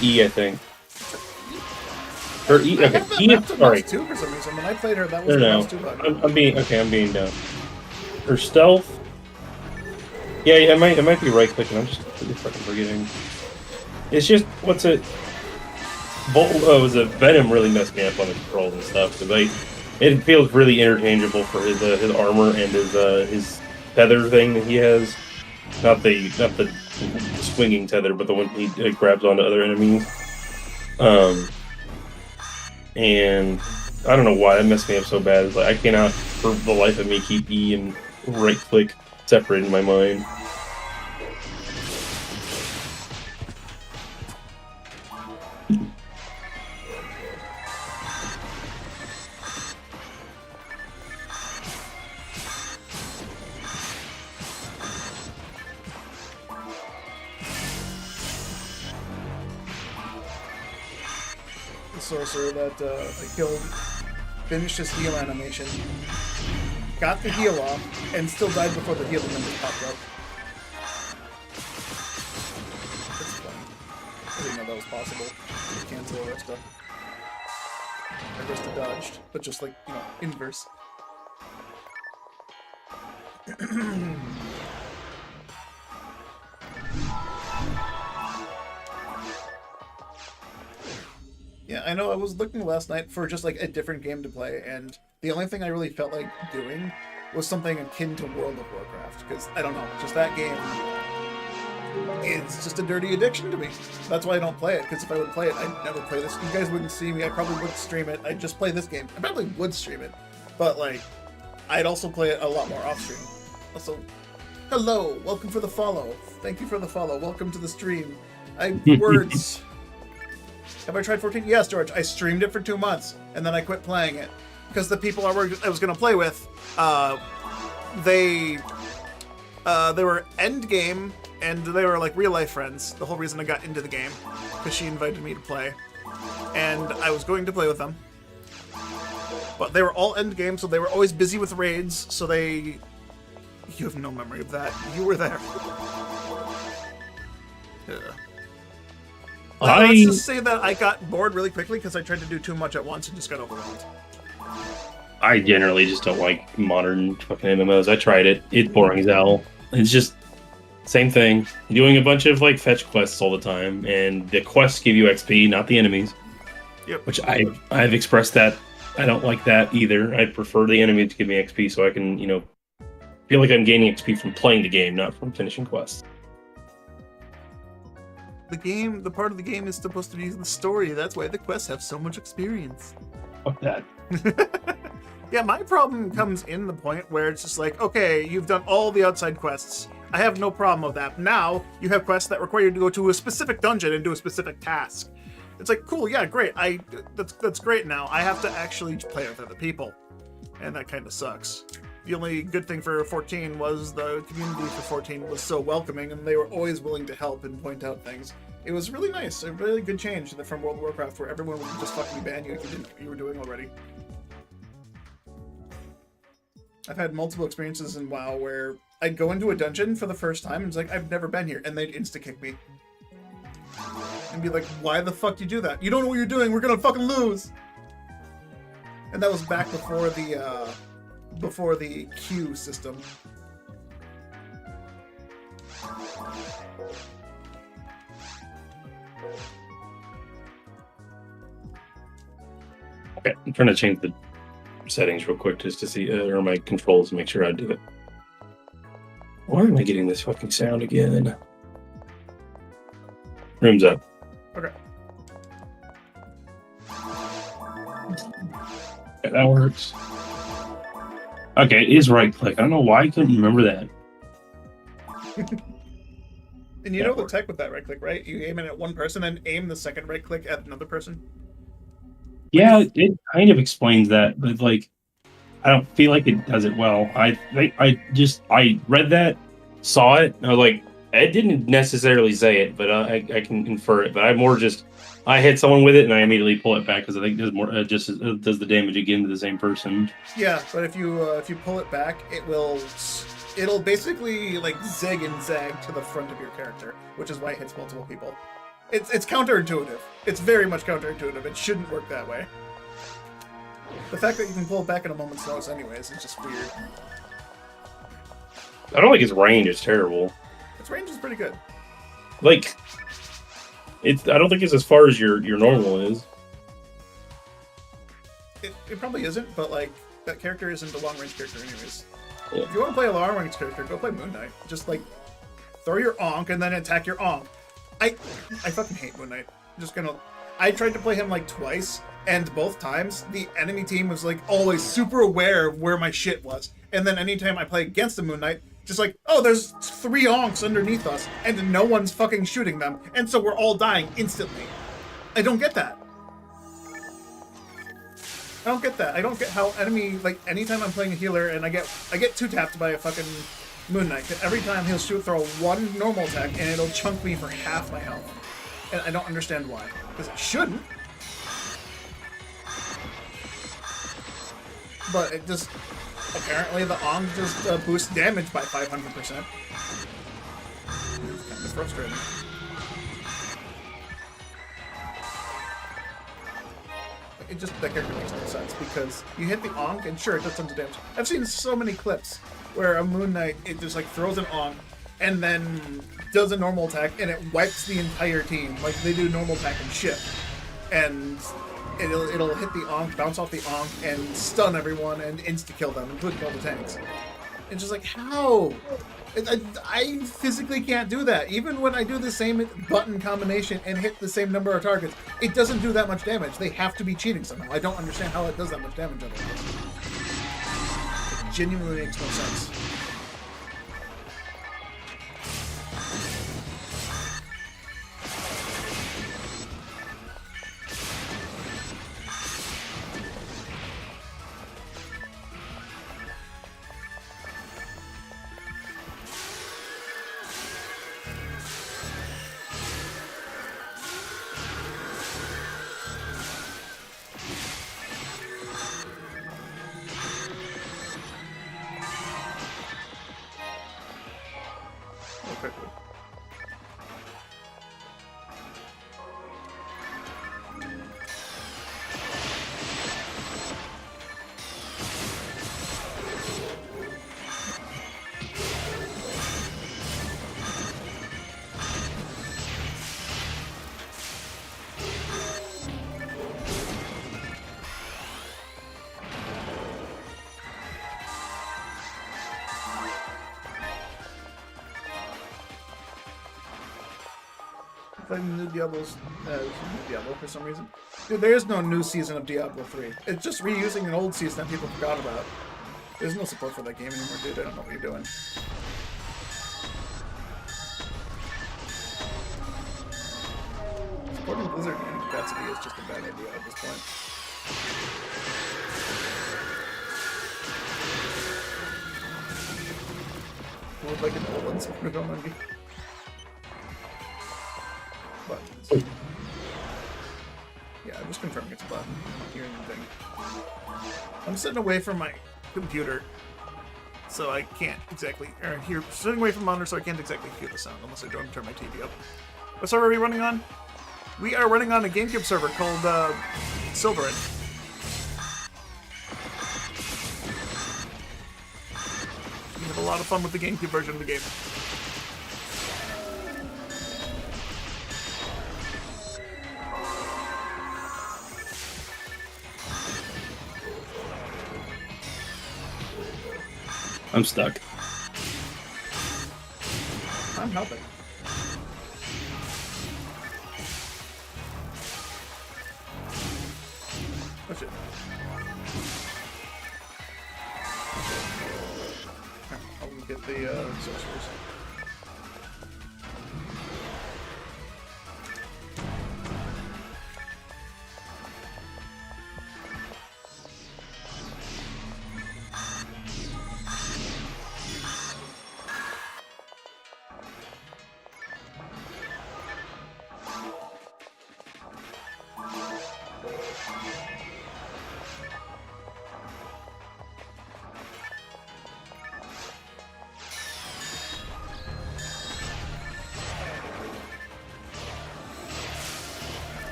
E, I think. Her E. Okay, E. Sorry. Too for some reason. When I played her, that was the mouse 2 button. I'm being dumb. Her stealth. Yeah, it might be right clicking. I'm just completely fucking forgetting. It's just what's it? Was a Venom really messed me up on the controls and stuff because it feels really interchangeable for his armor and his tether thing that he has. Not the swinging tether, but the one he grabs onto other enemies. And I don't know why that messed me up so bad. It's like I cannot, for the life of me, keep E and right click separated in my mind. The sorcerer that I killed finished his heal animation, got the heal off, and still died before the healing numbers popped up. That's funny. I didn't know that was possible. Cancel Arista. Arista dodged, but just like, you know, inverse. Yeah, I know. I was looking last night for just like a different game to play, and the only thing I really felt like doing was something akin to World of Warcraft, because I don't know, just that game is just a dirty addiction to me. That's why I don't play it, because if I would play it, I'd never play this. You guys wouldn't see me. I probably wouldn't stream it. I'd just play this game. I probably would stream it, but like, I'd also play it a lot more off stream. Also, hello, welcome for the follow. Thank you for the follow. Welcome to the stream. Words. Have I tried 14? Yes, George. I streamed it for 2 months, and then I quit playing it because the people I was going to play with, they were end game, and they were like real life friends. The whole reason I got into the game, because she invited me to play, and I was going to play with them. But they were all end game, so they were always busy with raids. So you have no memory of that. You were there. Yeah. Let's just say that I got bored really quickly because I tried to do too much at once and just got overwhelmed. I generally just don't like modern fucking MMOs. I tried it. It's boring as hell. It's just same thing. Doing a bunch of like fetch quests all the time, and the quests give you XP, not the enemies. Yep. Which I've expressed that I don't like that either. I prefer the enemy to give me XP so I can, feel like I'm gaining XP from playing the game, not from finishing quests. The part of the game is supposed to be the story. That's why the quests have so much experience. Fuck that. Yeah, my problem comes in the point where it's just like, okay, you've done all the outside quests. I have no problem with that. Now, you have quests that require you to go to a specific dungeon and do a specific task. It's like, cool, yeah, great. That's great now. I have to actually play with other people. And that kind of sucks. The only good thing for 14 was the community for 14 was so welcoming, and they were always willing to help and point out things. It was really nice, a really good change from World of Warcraft, where everyone would just fucking ban you if you didn't what you were doing already. I've had multiple experiences in WoW where I'd go into a dungeon for the first time and it's like, I've never been here, and they'd insta-kick me. And be like, why the fuck do you do that? You don't know what you're doing, we're gonna fucking lose! And that was back before the queue system. Okay, I'm trying to change the settings real quick just to see, or my controls to make sure I do it. Why am I getting this fucking sound again? Room's up. Okay. Okay, that works. Okay, it is right click. I don't know why I couldn't remember that. And you know the tech with that right click, right? You aim it at one person and aim the second right click at another person. Yeah, it kind of explains that, but like, I don't feel like it does it well. I read that, saw it, and I was like, it didn't necessarily say it, but I can infer it. But I hit someone with it and I immediately pull it back because I think there's more does the damage again to the same person. Yeah, but if you pull it back, it'll basically like zig and zag to the front of your character, which is why it hits multiple people. It's counterintuitive. It's very much counterintuitive. It shouldn't work that way. The fact that you can pull it back at a moment's notice anyways is just weird. I don't think its range is terrible. Its range is pretty good. Like, I don't think it's as far as your normal is. It probably isn't, but like that character isn't a long range character anyways. Yeah. If you want to play a long range character, go play Moon Knight. Just like throw your Ankh and then attack your Ankh. I fucking hate Moon Knight. I tried to play him like twice, and both times the enemy team was like always super aware of where my shit was. And then anytime I play against the Moon Knight, just like, oh, there's 3 Ankhs underneath us, and no one's fucking shooting them, and so we're all dying instantly. I don't get that. I don't get that. I don't get how anytime I'm playing a healer and I get 2-tapped by a fucking Moon Knight, every time he'll throw one normal attack and it'll chunk me for half my health. And I don't understand why. Because it shouldn't. But it just... Apparently the Ankh just boosts damage by 500%. It's kind of frustrating. That character makes no sense, because you hit the Ankh and sure, it does tons of damage. I've seen so many clips where a Moon Knight, it just like throws an Ankh and then does a normal attack and it wipes the entire team. Like they do normal attack and shift. And it'll hit the Ankh, bounce off the Ankh, and stun everyone and insta-kill them, including all the tanks. It's just like, how? I physically can't do that. Even when I do the same button combination and hit the same number of targets, it doesn't do that much damage. They have to be cheating somehow. I don't understand how it does that much damage otherwise. It genuinely makes no sense. Playing the new Diablo for some reason. Dude, there is no new season of Diablo 3. It's just reusing an old season that people forgot about. There's no support for that game anymore, dude. I don't know what you're doing. Supporting Blizzard, man. capacity is just a bad idea at this point. Look like an old one's gonna go on me. Buttons. Yeah, I'm just confirming it's a button. I'm not hearing anything. I'm sitting away from my computer, so I can't exactly sitting away from the monitor, so I can't exactly hear the sound unless I don't turn my TV up. What server are we running on? We are running on a GameCube server called Silverin. We have a lot of fun with the GameCube version of the game. I'm stuck. I'm helping. Oh shit. I'll get the sorcerers.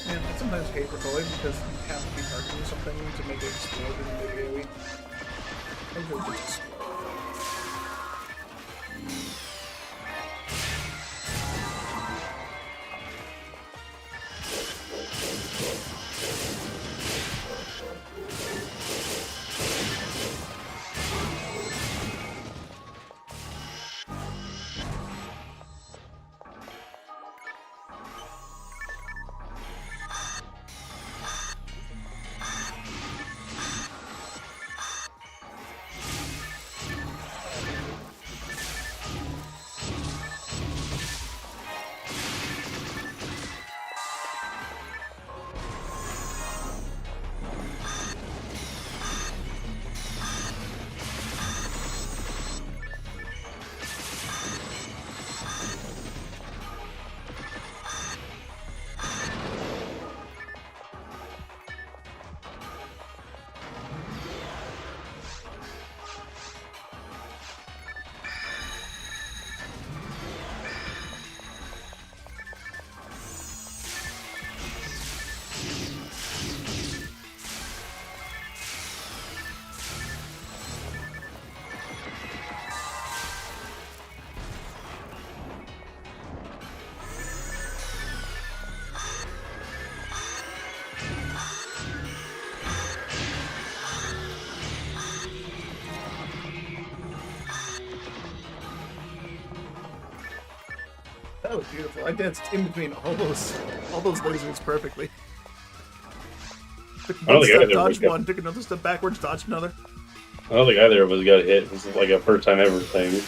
Man, I sometimes hate recoiling because you have to be targeting something to make it explode in the AoE. I will just explode. That was beautiful. I danced in between all those lasers perfectly. Took I don't one think step, either dodged was one, took another step backwards, dodged another. I don't think either of us got hit. This is like a first time ever thing.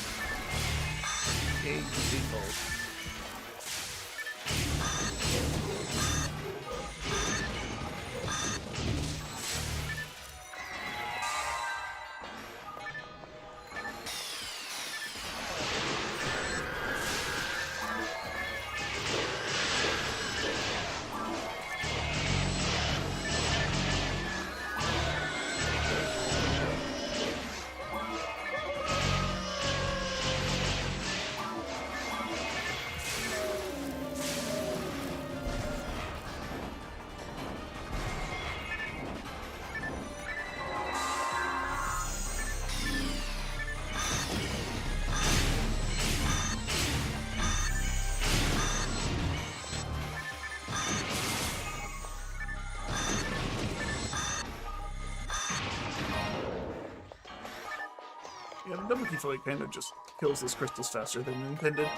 Yeah, the double key fight kind of just kills those crystals faster than intended.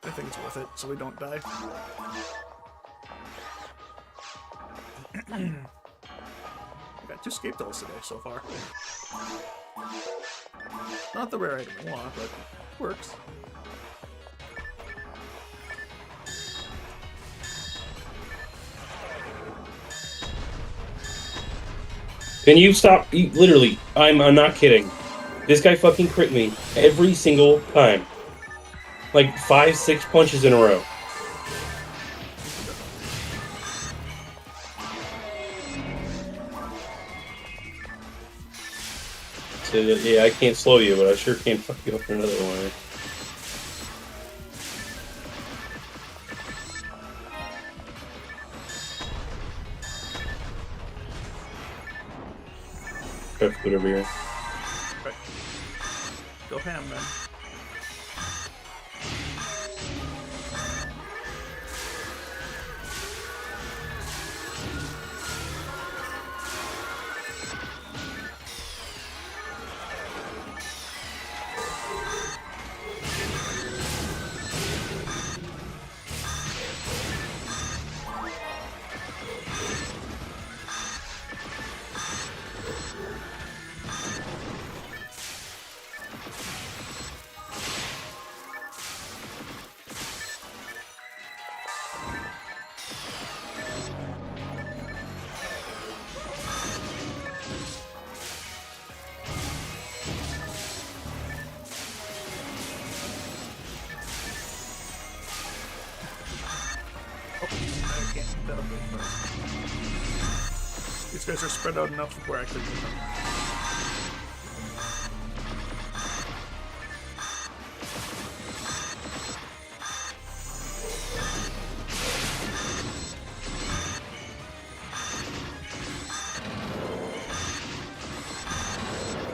I think it's worth it, so we don't die. I got 2 escape dolls today so far. Not the rare item I want, but it works. Can you stop? Literally, I'm not kidding. This guy fucking crit me every single time. Like 5, 6 punches in a row. So, yeah, I can't slow you, but I sure can fuck you up in another way. Try to put over here. Right. Go ham, man. I can't keep that up with first. These guys are spread out enough where I could do them.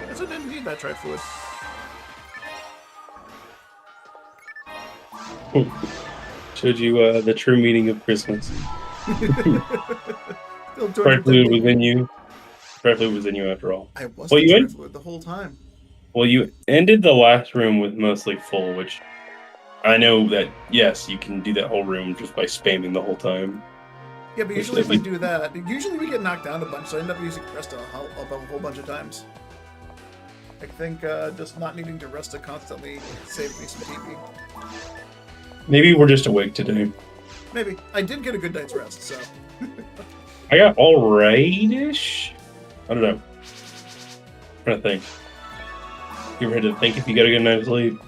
Guess I didn't need that tri-fluid. Showed you the true meaning of Christmas. Still Tri-fluid was in you. Tri-fluid was in you after all. I was Well, the you tri-fluid the whole time. Well, you ended the last room with mostly full, which I know that, yes, you can do that whole room just by spamming the whole time. Yeah, but usually if I do that, usually we get knocked down a bunch, so I end up using Resta a whole bunch of times. I think just not needing to Resta constantly saved me some TP. Maybe we're just awake today. Maybe. I did get a good night's rest, so... I got all right-ish? I don't know. I'm trying to think. You ever had to think if you got a good night's sleep?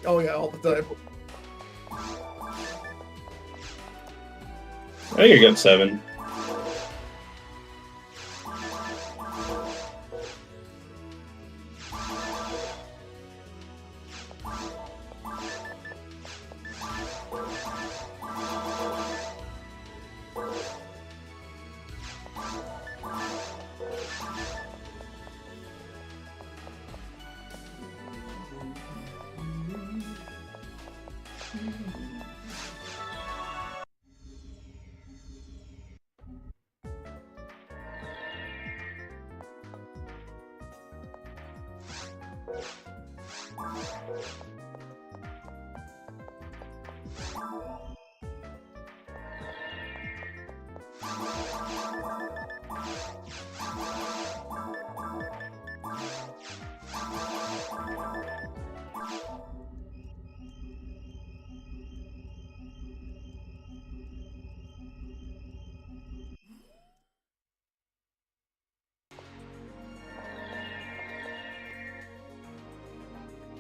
Oh yeah, all the time. I think I got 7.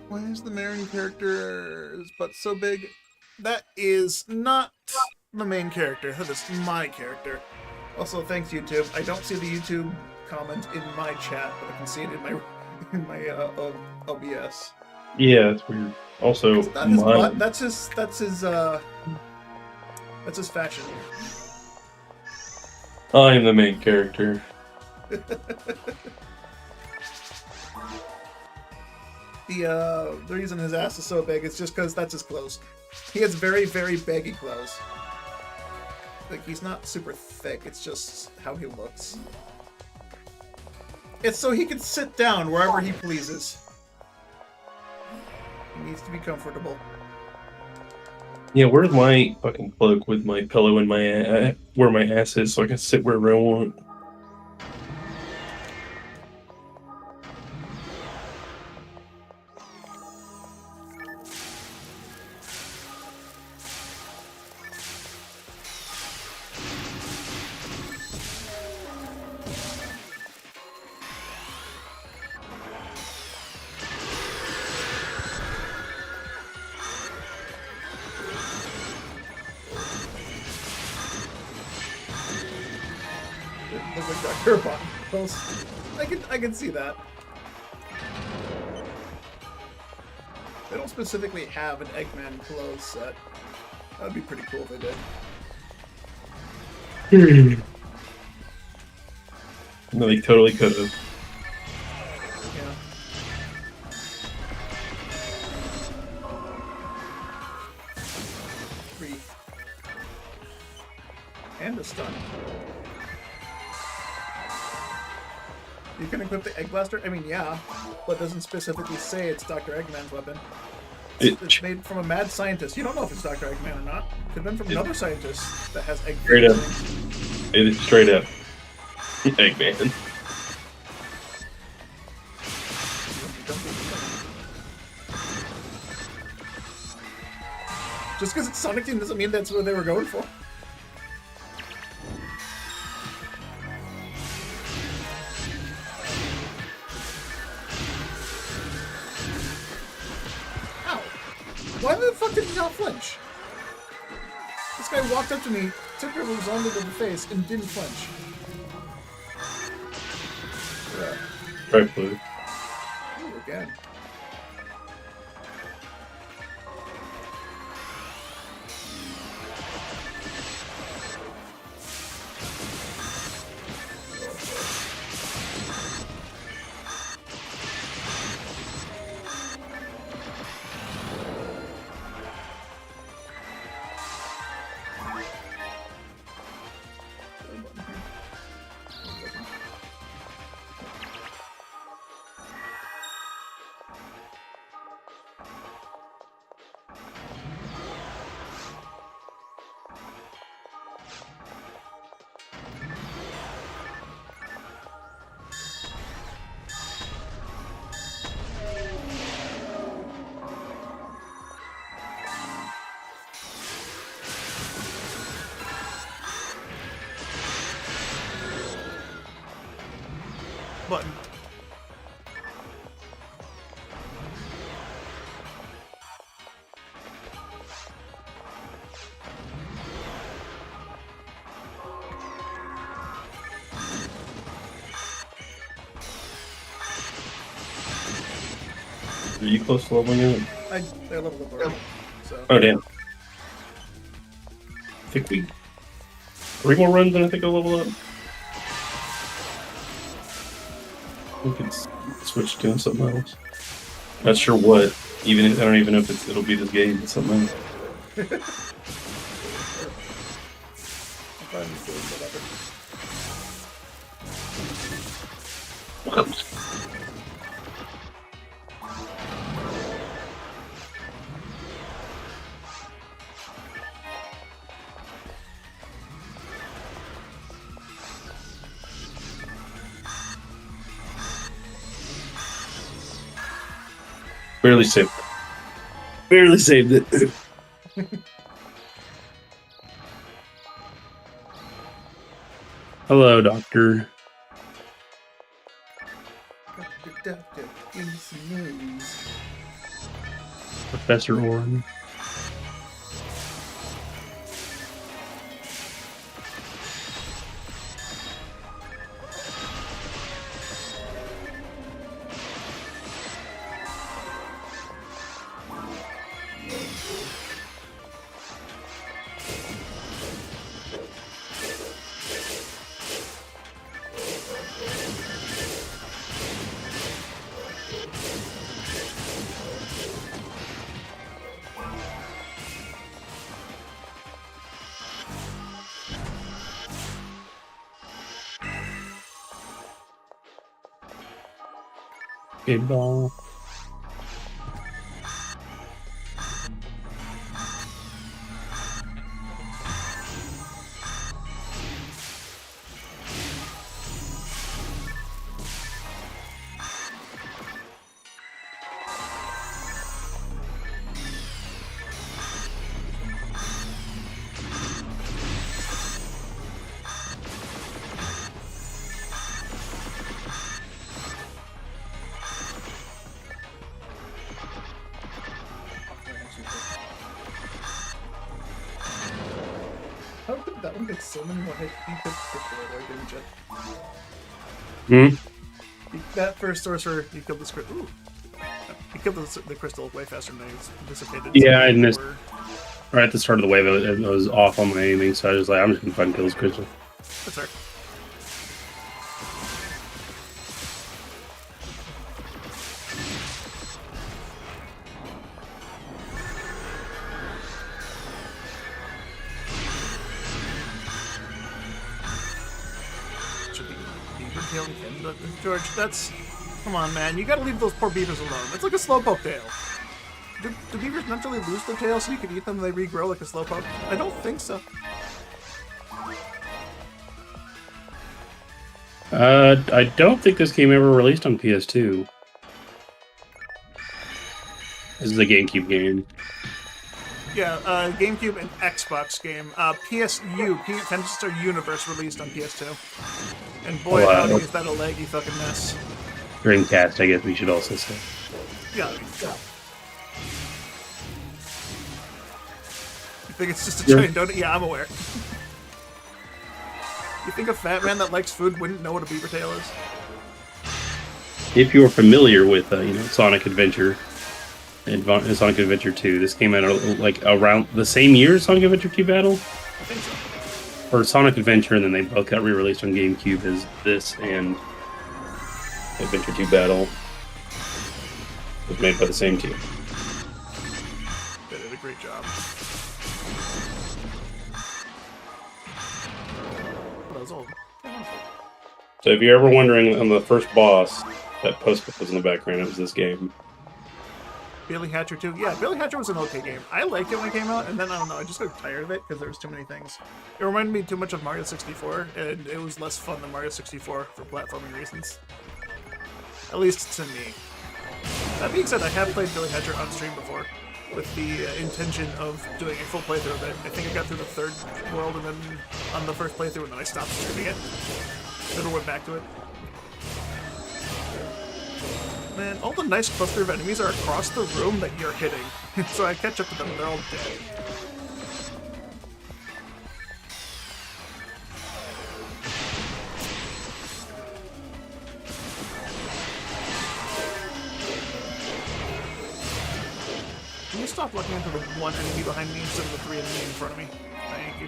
Why is the Marin character's butt so big? That is not the main character. That is my character. Also, thanks YouTube. I don't see the YouTube comment in my chat, but I can see it in my OBS. Yeah, that's weird. Also, It's not his butt. That's his fashion. I'm the main character. The reason his ass is so big is just because that's his clothes. He has very, very baggy clothes. Like, he's not super thick, it's just how he looks. It's so he can sit down wherever he pleases. He needs to be comfortable. Yeah, where's my fucking cloak with my pillow and my where my ass is so I can sit wherever I want? Look like Dr. Robotnik clothes. I can see that. They don't specifically have an Eggman clothes set. That would be pretty cool if they did. No, they totally could have. Yeah. Three. And a stun. You can equip the Egg Blaster? I mean, yeah, but it doesn't specifically say it's Dr. Eggman's weapon. It's made from a mad scientist. You don't know if it's Dr. Eggman or not. Could have been from another scientist that has Eggman. Straight up. It is straight up. Eggman. Just because it's Sonic Team doesn't mean that's what they were going for. Ow! Why the fuck did he not flinch? This guy walked up to me, took her onto the face, and didn't flinch. Yeah. Try blue. Ooh, again. Button. Are you close to leveling it? They're leveled up already. So. Oh, damn. I think we... 3 more runs and I think I'll level up. We could switch to something else. Not sure what. Even if, I don't even know if it'll be this game. It's something else. Barely saved it. Barely saved it. Hello, Doctor. Doctor, give me some news. Professor Orin. Big ball. picked so many more hits. You picked Crystal there, didn't you? That first sorcerer, you killed the Ooh. You killed the crystal way faster than I anticipated. Yeah, I missed. Right at the start of the wave, it was off on my aiming, so I was like, I'm just gonna fucking kill this crystal. That's right. Should be beaver tail again, but George, that's... Come on, man. You gotta leave those poor beavers alone. It's like a slowpoke tail. Do beavers naturally lose their tail so you can eat them and they regrow like a slowpoke? I don't think so. I don't think this game ever released on PS2. This is a GameCube game. Yeah, GameCube and Xbox game. PSU, Peanut Fantasy Star Universe, released on PS2. And boy, howdy, is that a laggy fucking mess. Dreamcast, I guess we should also say. Yeah. You think it's just a giant donut? Yeah, I'm aware. You think a fat man that likes food wouldn't know what a beaver tail is? If you're familiar with, Sonic Adventure and Sonic Adventure 2, this came out like around the same year as Sonic Adventure 2 Battle? I think so. Or Sonic Adventure, and then they both got re-released on GameCube as this and Adventure 2 Battle. It was made by the same team. They did a great job. That was old. So if you're ever wondering on the first boss, that post was in the background, it was this game. Billy Hatcher 2. Yeah, Billy Hatcher was an okay game. I liked it when it came out, and then, I don't know, I just got tired of it because there was too many things. It reminded me too much of Mario 64, and it was less fun than Mario 64 for platforming reasons. At least to me. That being said, I have played Billy Hatcher on stream before, with the intention of doing a full playthrough of it. I think I got through the third world, and then on the first playthrough, and then I stopped streaming it. Never went back to it. Man, all the nice cluster of enemies are across the room that you're hitting. So I catch up to them and they're all dead. Can you stop looking into the one enemy behind me instead of the three enemy in front of me? Thank you.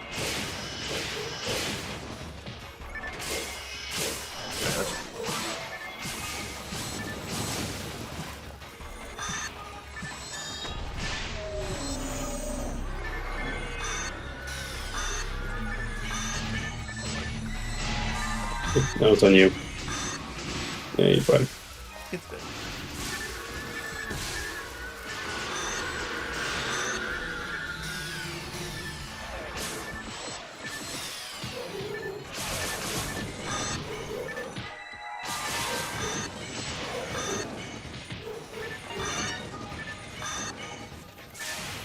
No, it's on you. Yeah, you're fine. It's good.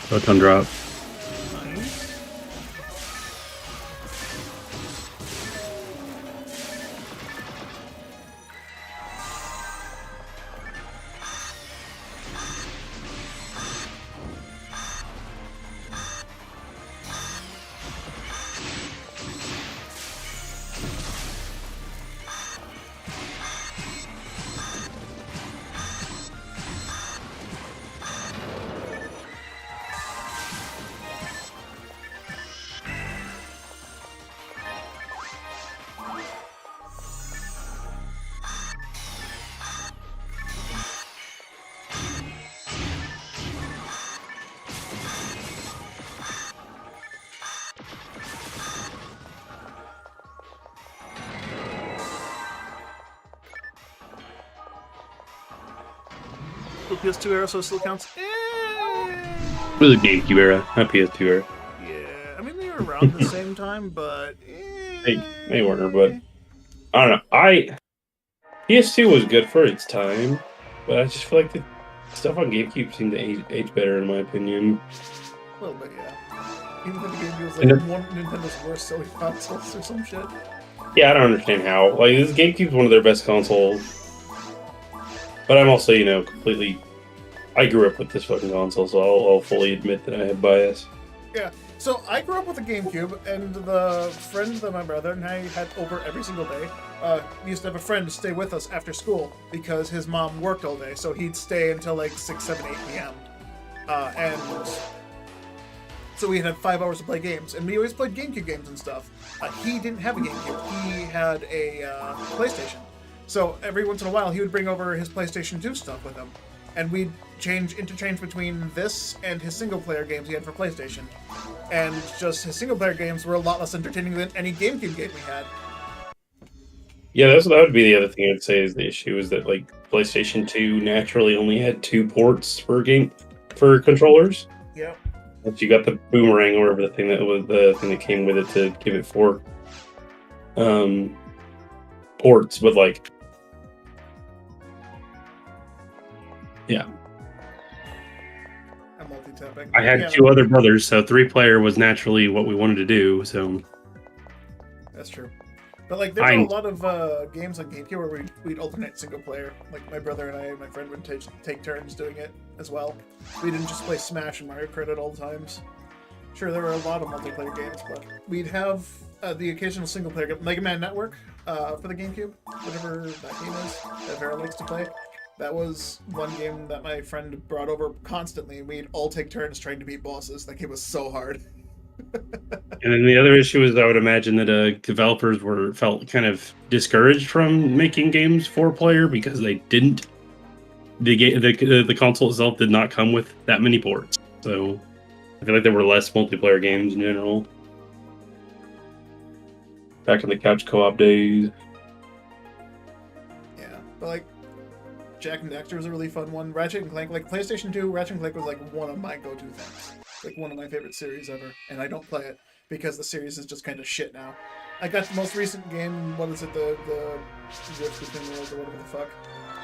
Photon drop. Nice. PS2 era, so it still counts. It was a GameCube era, not PS2 era. Yeah, I mean they were around the same time, but They weren't, but I don't know. PS2 was good for its time, but I just feel like the stuff on GameCube seemed to age better, in my opinion. A little bit, yeah. Even when the GameCube was like one Nintendo's worst selling consoles or some shit. Yeah, I don't understand how. Like, this GameCube's one of their best consoles. But I'm also, completely... I grew up with this fucking console, so I'll fully admit that I have bias. Yeah. So I grew up with a GameCube, and the friend that my brother and I had over every single day, we used to have a friend to stay with us after school because his mom worked all day, so he'd stay until like 6, 7, 8 p.m. And so we'd have 5 hours to play games, and we always played GameCube games and stuff. He didn't have a GameCube; he had a PlayStation. So every once in a while, he would bring over his PlayStation 2 stuff with him, and we'd interchange between this and his single-player games he had for PlayStation. And just his single-player games were a lot less entertaining than any GameCube game we had. Yeah, that would be the other thing I'd say is the issue is that like PlayStation 2 naturally only had 2 ports for controllers. Yeah. But you got the boomerang or whatever the thing that came with it to give it 4 ports, but like yeah. I'm multi-tapping. I had 2 other brothers, so 3-player was naturally what we wanted to do. So that's true. But like, there were a lot of games on GameCube where we'd alternate single player. Like my brother and I and my friend would take turns doing it as well. We didn't just play Smash and Mario Kart at all times. Sure, there were a lot of multiplayer games, but we'd have the occasional single player game. Mega Man Network for the GameCube, whatever that game is that Vera likes to play. That was one game that my friend brought over constantly. We'd all take turns trying to beat bosses. That game was so hard. And then the other issue is I would imagine that developers felt kind of discouraged from making games 4-player because they didn't. The console itself did not come with that many ports, so I feel like there were less multiplayer games in general. Back in the couch co-op days. Yeah, but like Jack and Daxter was a really fun one. Ratchet and Clank, like PlayStation 2, Ratchet and Clank was like one of my go-to things. Like one of my favorite series ever, and I don't play it because the series is just kind of shit now. I got the most recent game, what is it, the Rift Between Worlds or whatever the fuck,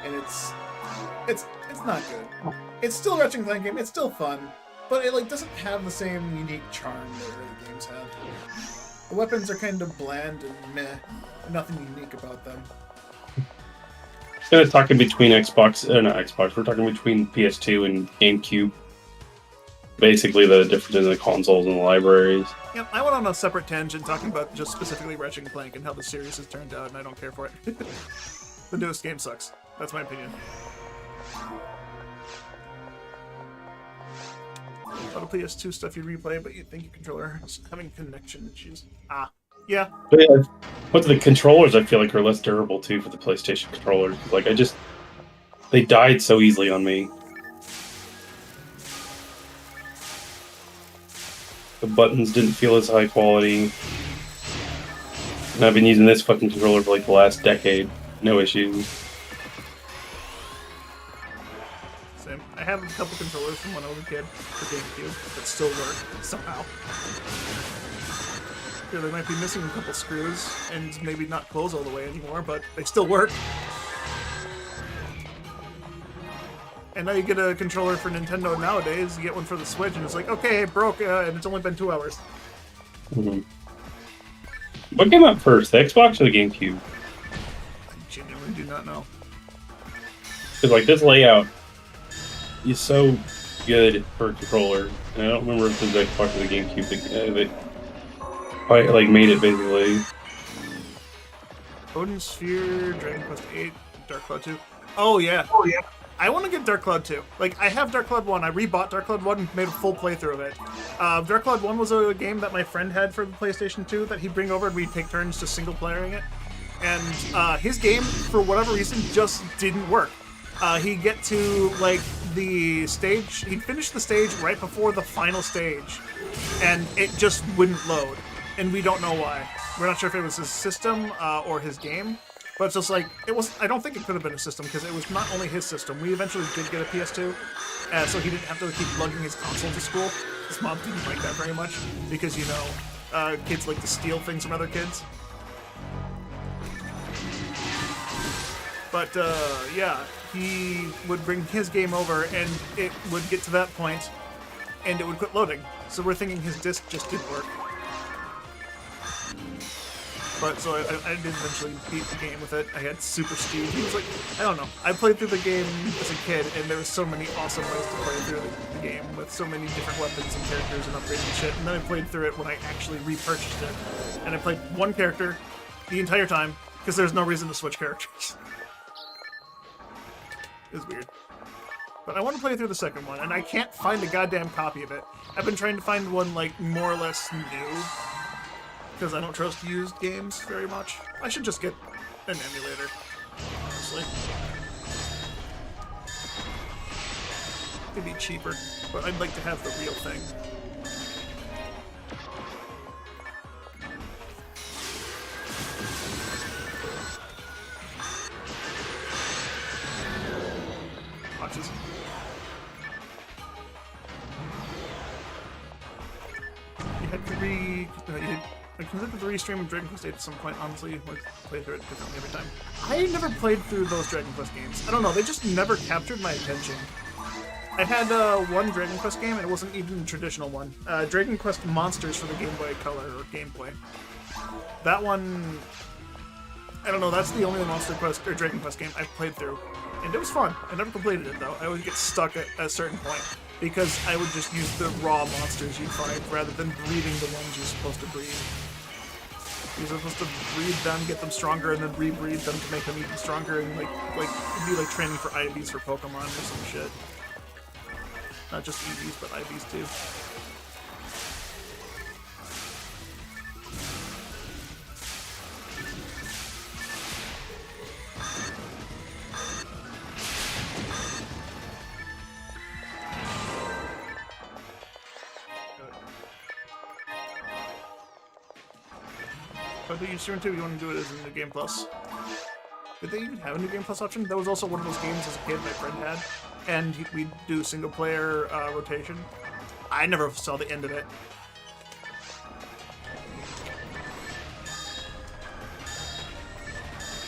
and it's not good. It's still a Ratchet and Clank game, it's still fun, but it like doesn't have the same unique charm that early games had. The weapons are kind of bland and meh, nothing unique about them. Kind of talking between not Xbox, we're talking between PS2 and GameCube. Basically, the difference in the consoles and the libraries. Yep, I went on a separate tangent talking about just specifically Ratchet and Clank and how the series has turned out, and I don't care for it. The newest game sucks. That's my opinion. A lot of PS2 stuff you replay, but you think your controller is having connection issues. Yeah. But the controllers, I feel like, are less durable too for the PlayStation controllers. Like, they died so easily on me. The buttons didn't feel as high quality. And I've been using this fucking controller for like the last decade. No issues. Same. I have a couple controllers from when I was a kid for GameCube that still work somehow. Yeah, they might be missing a couple screws and maybe not close all the way anymore, but they still work. And now you get a controller for Nintendo nowadays, you get one for the Switch, and it's like, okay, it broke, and it's only been 2 hours. Mm-hmm. What came out first, the Xbox or the GameCube? I genuinely do not know. Because, like, this layout is so good for a controller, and I don't remember if it was the Xbox or the GameCube that like, made it, basically. Odin Sphere, Dragon Quest VIII, Dark Cloud 2. Oh, yeah. I want to get Dark Cloud 2. Like, I have Dark Cloud 1. I rebought Dark Cloud 1 and made a full playthrough of it. Dark Cloud 1 was a game that my friend had for the PlayStation 2 that he'd bring over and we'd take turns just single-playering it. And his game, for whatever reason, just didn't work. He'd get to, like, the stage... He'd finish the stage right before the final stage, and it just wouldn't load. And we don't know why. We're not sure if it was his system or his game. But it's just like, it was. I don't think it could have been a system, because it was not only his system. We eventually did get a PS2, so he didn't have to keep lugging his console to school. His mom didn't like that very much, because, you know, kids like to steal things from other kids. But, yeah, he would bring his game over, and it would get to that point, and it would quit loading. So we're thinking his disc just didn't work. But so I did eventually beat the game with it. I had Super Steve. He was like, I don't know. I played through the game as a kid, and there were so many awesome ways to play through the game with so many different weapons and characters and upgrades and shit. And then I played through it when I actually repurchased it, and I played one character the entire time because there's no reason to switch characters. It was weird. But I want to play through the second one, and I can't find a goddamn copy of it. I've been trying to find one, like, more or less new, because I don't trust used games very much. I should just get an emulator, honestly. It'd be cheaper, but I'd like to have the real thing. Watches. You had to I considered the restream of Dragon Quest 8 at some point, honestly. Like, play through it differently every time. I never played through those Dragon Quest games. I don't know, they just never captured my attention. I had one Dragon Quest game, and it wasn't even a traditional one. Dragon Quest Monsters for the Game Boy Color, or Game Boy. That one... I don't know, that's the only Monster Quest, or Dragon Quest game I've played through. And it was fun. I never completed it, though. I always get stuck at a certain point, because I would just use the raw monsters you'd find, rather than breeding the ones you're supposed to breed. You're supposed to breed them, get them stronger, and then rebreed them to make them even stronger, and like it'd be like training for IVs for Pokemon or some shit. Not just EVs, but IVs too. But you stream too, you want to do it as a New Game Plus. Did they even have a New Game Plus option? That was also one of those games as a kid my friend had, and we'd do single player rotation. I never saw the end of it.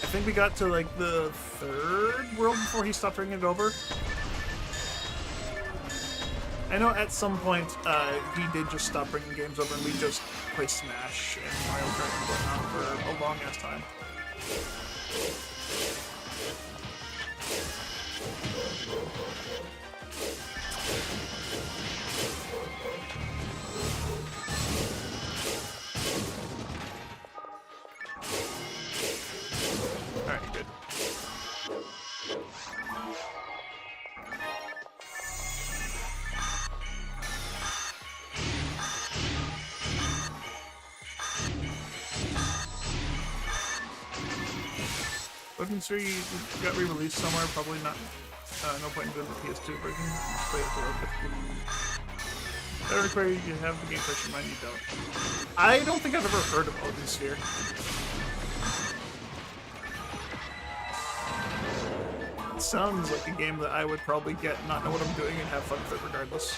I think we got to like the third world before he stopped bringing it over. I know at some point he did just stop bringing games over, and we just played Smash and Mario Kart and whatnot for a long ass time. Alright, good. Looking sure you got re-released somewhere, probably not. No point in doing the PS2 version. Play it for that require you to have the game question mind, you don't. I don't think I've ever heard of Odin Sphere. It sounds like a game that I would probably get, not know what I'm doing, and have fun with it regardless.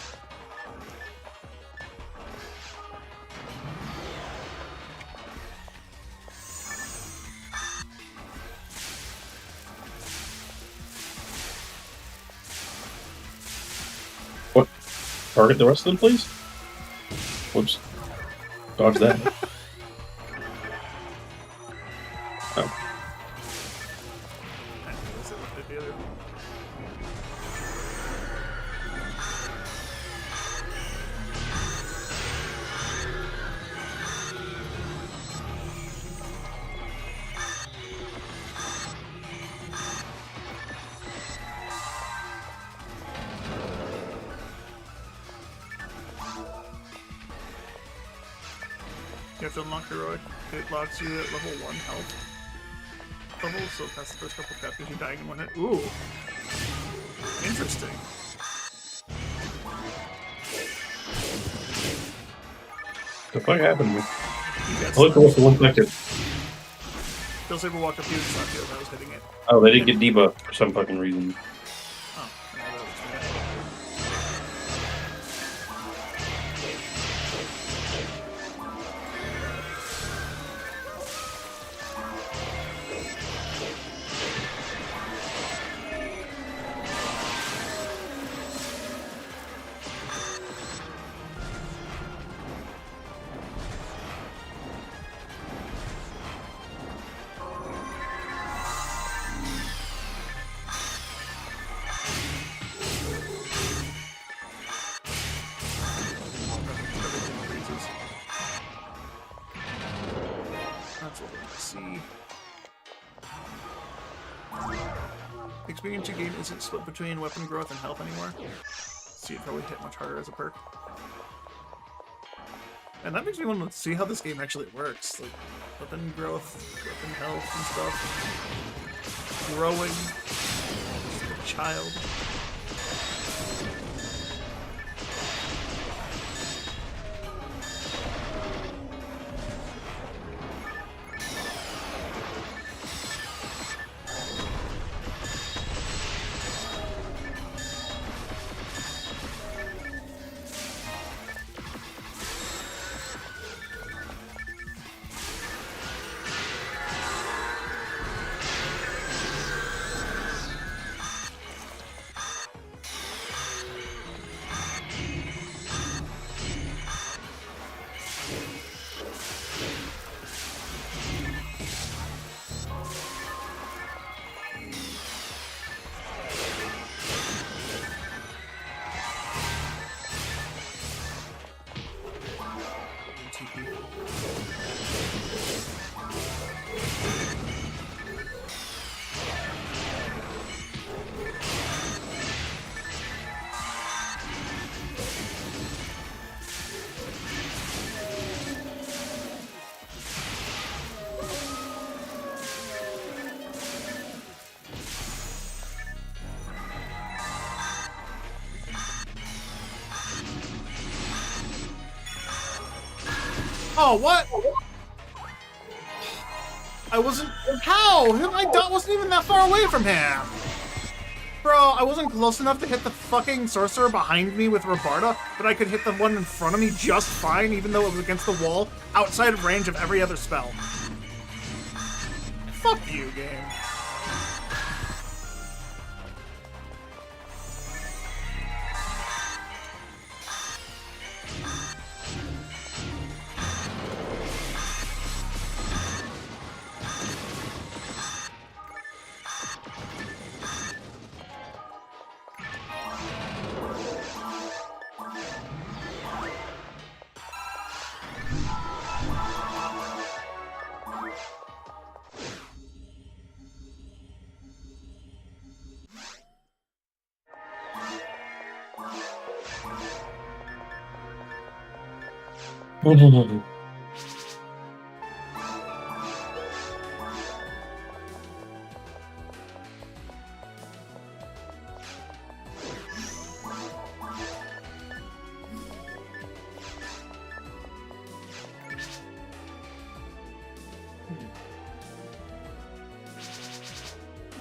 What? Target the rest of them, please? Whoops. Dodge that. Oh. You have to unlock heroic. It locks you at level 1 health level, so past the first couple chapters you're dying in one hit. Ooh. Interesting. The fuck happened to me? Look, Look, one second. Bill Saber walked up to you and slapped you as I was hitting it. Oh, they didn't get debuffed for some fucking reason. Oh, yeah, that was weird. TP. The experience you gain isn't split between weapon growth and health anymore. So you'd probably hit much harder as a perk. And that makes me want to see how this game actually works. Like, weapon growth, weapon health and stuff. Growing. Just like a child. Oh, what? I wasn't... How? My dot wasn't even that far away from him! Bro, I wasn't close enough to hit the fucking sorcerer behind me with Rabarda, but I could hit the one in front of me just fine, even though it was against the wall, outside of range of every other spell. Fuck you, game.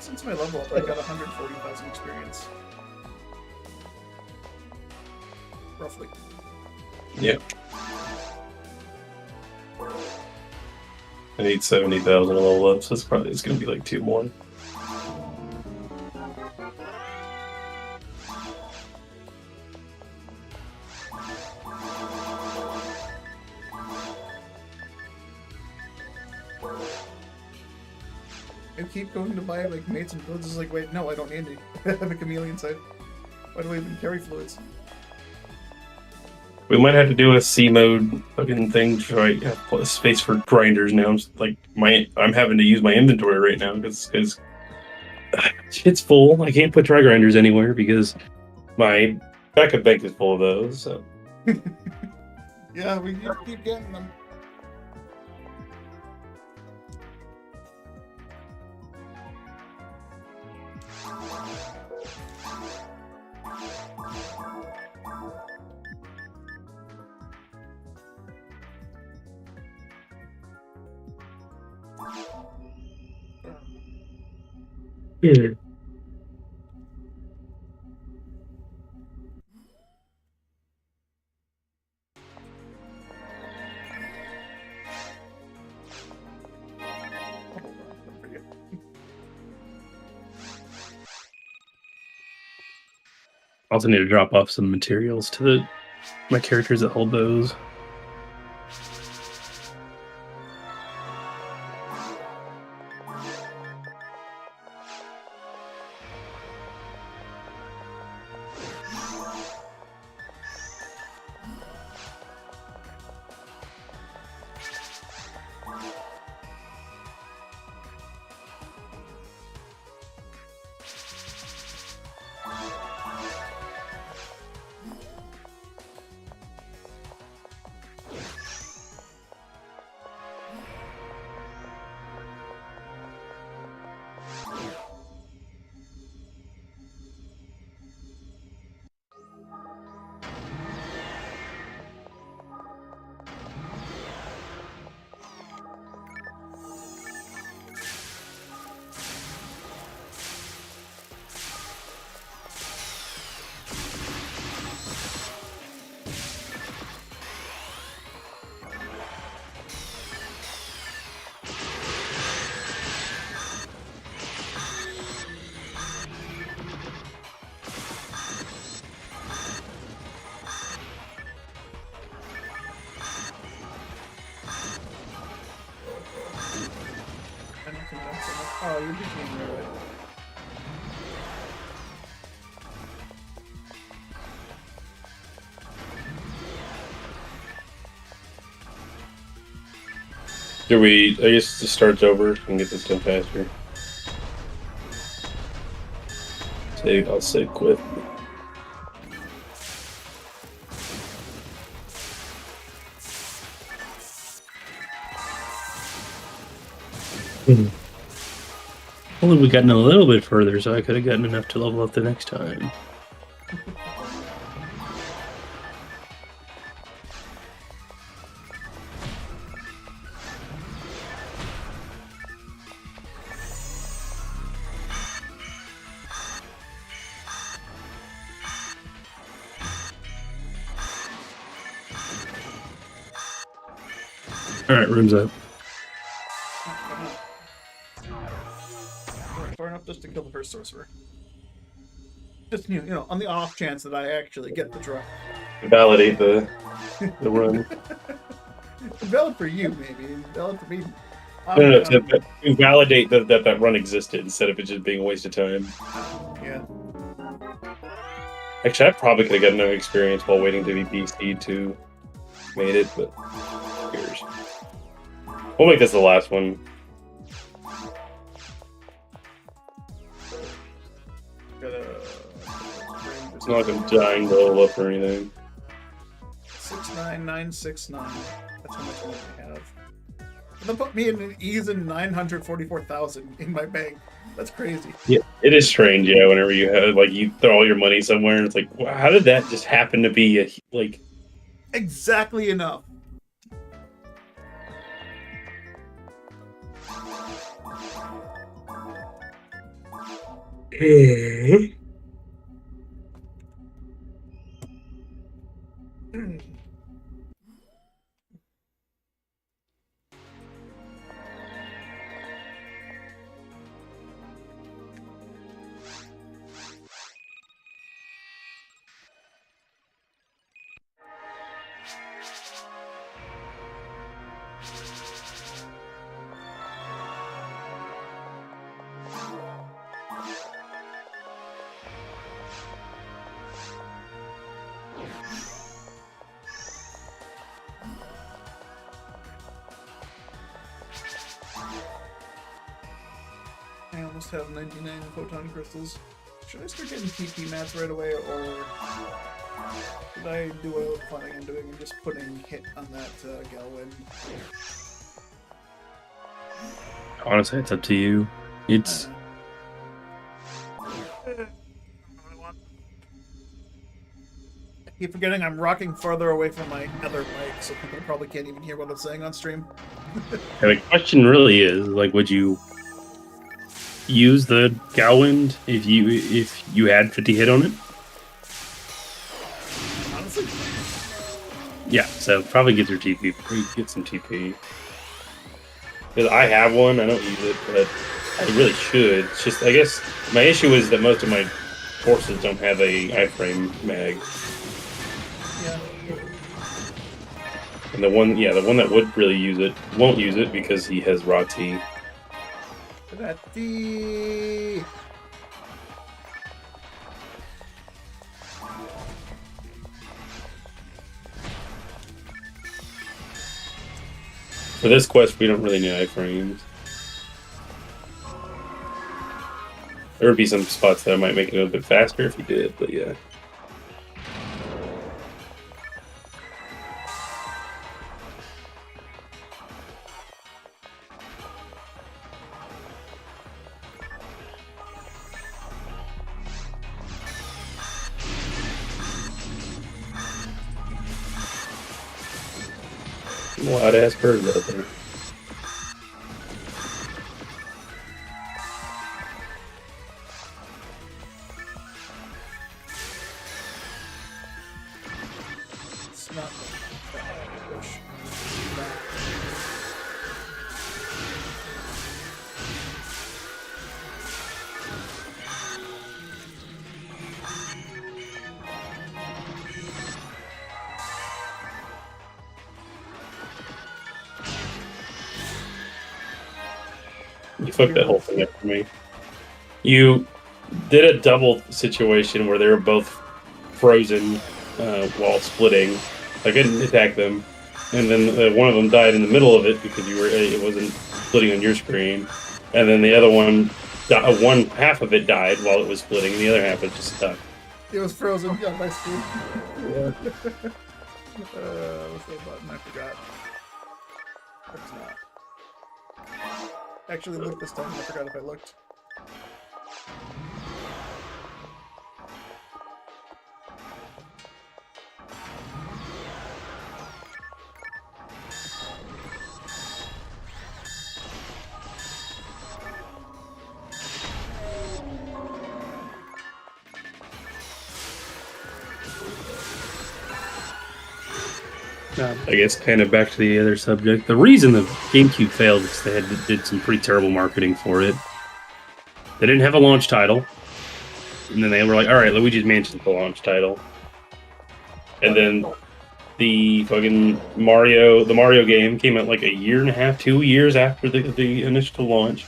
Since my level up, I got 140,000 experience. Roughly. Yep. I need 70,000 to level up, so it's going to be like 2 more. I keep going to buy like mates and fluids. It's like, wait, no, I don't need any. I have a chameleon site. Why do I even carry fluids? We might have to do a C mode fucking thing to try have space for grinders now. I'm having to use my inventory right now because shit's full. I can't put dry grinders anywhere because my backup bank is full of those. So yeah, we need to keep getting them. yeah. I also need to drop off some materials to my characters that hold those. mixing it up so much. Oh, you're just being right. Do we? I guess just starts over and get this done faster. I'll say quit. Only we gotten a little bit further, so I could have gotten enough to level up the next time. All right, room's up. Far enough just to kill the first sorcerer. Just you know, on the off chance that I actually get the drop. Validate the run. Valid for you, maybe. Valid for me. No, to validate that run existed instead of it just being a waste of time. Yeah. Actually, I probably could have gotten enough experience while waiting to be PC to made it, but who cares? We'll make this the last one. It's not like I'm dying to level up or anything. 69969. That's how much money I have. And they'll put me in an even 944,000 in my bank. That's crazy. Yeah, it is strange. Yeah, whenever you have you throw all your money somewhere, and it's like, wow, how did that just happen to be exactly enough? I almost have 99 photon crystals. Should I start getting TP mats right away, or should I do what I was planning on doing and just putting hit on that Galwin? Honestly, it's up to you. It's I keep forgetting I'm rocking farther away from my other mic, so people probably can't even hear what I'm saying on stream. the question really is would you use the Galwind if you had 50 hit on it? Honestly, Yeah, so probably get your TP. Get some TP. Because I have one, I don't use it, but I really should. It's just, I guess my issue is that most of my forces don't have a iframe mag. yeah. And the one that would really use it won't use it because he has raw T. Ratti. For this quest, we don't really need iframes. There would be some spots that might make it a little bit faster if you did, but yeah. Loud ass birds out there. It's not push. You fucked that whole thing up for me. You did a double situation where they were both frozen while splitting. I couldn't attack them, and then one of them died in the middle of it because it wasn't splitting on your screen, and then the other one, one half of it died while it was splitting, and the other half was just stuck. It was frozen on my screen. Yeah. What's that button? I forgot. It's not. Actually, look this time. I forgot if I looked. I guess kind of back to the other subject. The reason the GameCube failed is they did some pretty terrible marketing for it. They didn't have a launch title, and then they were like, "All right, Luigi's Mansion's the launch title," and then the fucking Mario game came out like a year and a half, 2 years after the initial launch.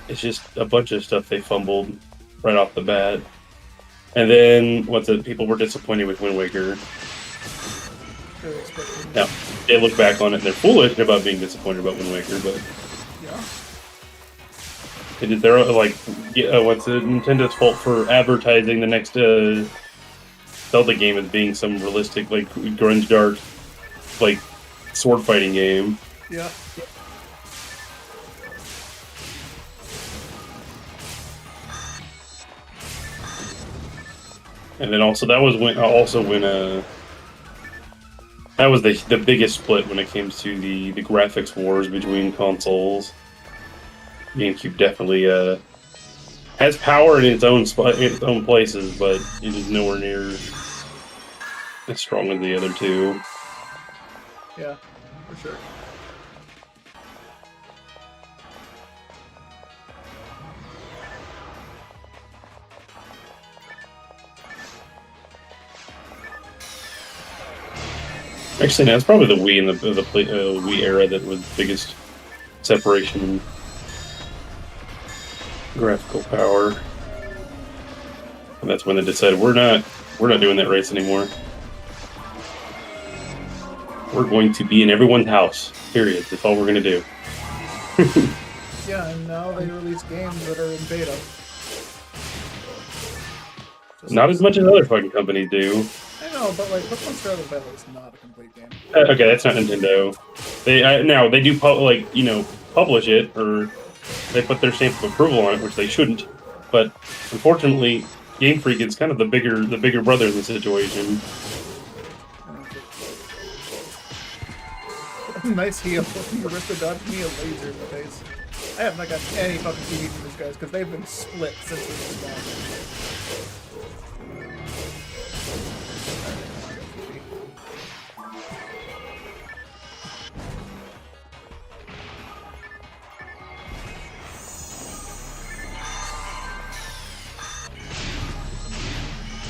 It's just a bunch of stuff they fumbled right off the bat, and then people were disappointed with Wind Waker. Now, they look back on it and they're foolish about being disappointed about Wind Waker, but yeah, they're like, what's it, Nintendo's fault for advertising the next Zelda game as being some realistic, like, grunge dark, like, sword fighting game. Yeah. And then also that was when that was the biggest split when it came to the graphics wars between consoles. GameCube definitely has power in its own places, but it is nowhere near as strong as the other two. Yeah, for sure. Actually, no, it's probably the Wii and the Wii era that was the biggest separation in graphical power. And that's when they decided we're not doing that race anymore. We're going to be in everyone's house. Period. That's all we're going to do. Yeah, and now they release games that are in beta. Not as much as other fucking companies do. I know, but like Pokemon Scarlet Violet is not a complete game. Okay, that's not Nintendo. They do publish it, or they put their stamp of approval on it, which they shouldn't. But unfortunately, Game Freak is kind of the bigger brother in the situation. Nice heal. You ripped a dodge me a laser in the face. I have not gotten any fucking TV from these guys because they've been split since this was gone.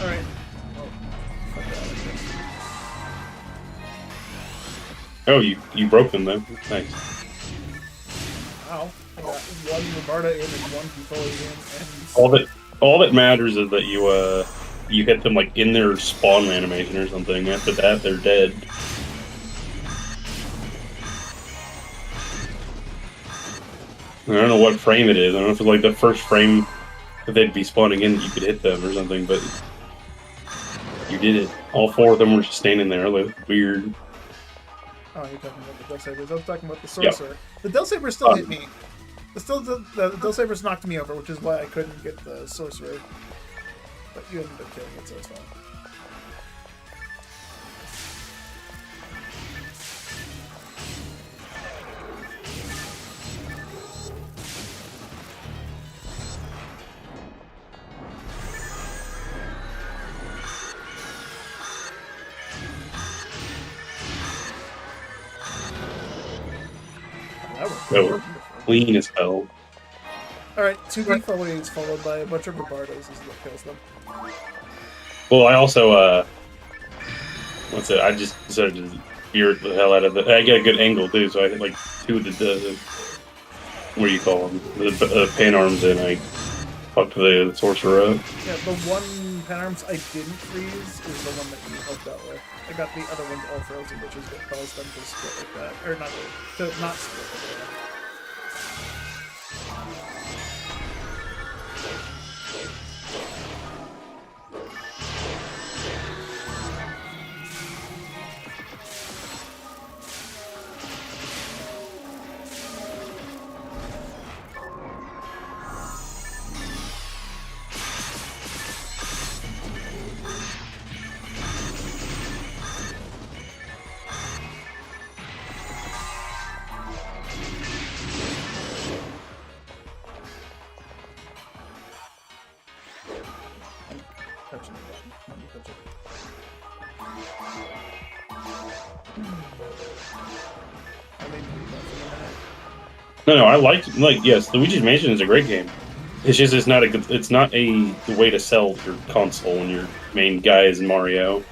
Alright. Oh, you broke them though. Nice. Wow. I got one Robarda in and one Piffoli in, and All that matters is that you hit them like in their spawn animation or something. After that, they're dead. I don't know what frame it is. I don't know if it's like the first frame that they'd be spawning in that you could hit them or something, but you did it. All four of them were just standing there, like weird. Oh, you're talking about the Del Sabers. I was talking about the Sorcerer. Yep. The Del Sabers still hit me. The Del Sabers knocked me over, which is why I couldn't get the Sorcerer. But you ended up killing it, so it's fine. That was clean as hell. Alright, 2 Piffolies followed by a bunch of Robardas is what kills them. Well, I also, I just decided to spear the hell out of it. I get a good angle too, so I hit like 2 of the what do you call them? The pan arms, and I talked to the sorcerer up. Yeah, the one Panarms I didn't freeze is the one that you helped out with. I got the other ones all frozen, which is what caused them to split like that. Or not to not split like that. Touching the button. Let me touch it. I may need that for a minute. No, I like yes, Luigi's Mansion is a great game. It's just it's not a way to sell your console when your main guy is Mario,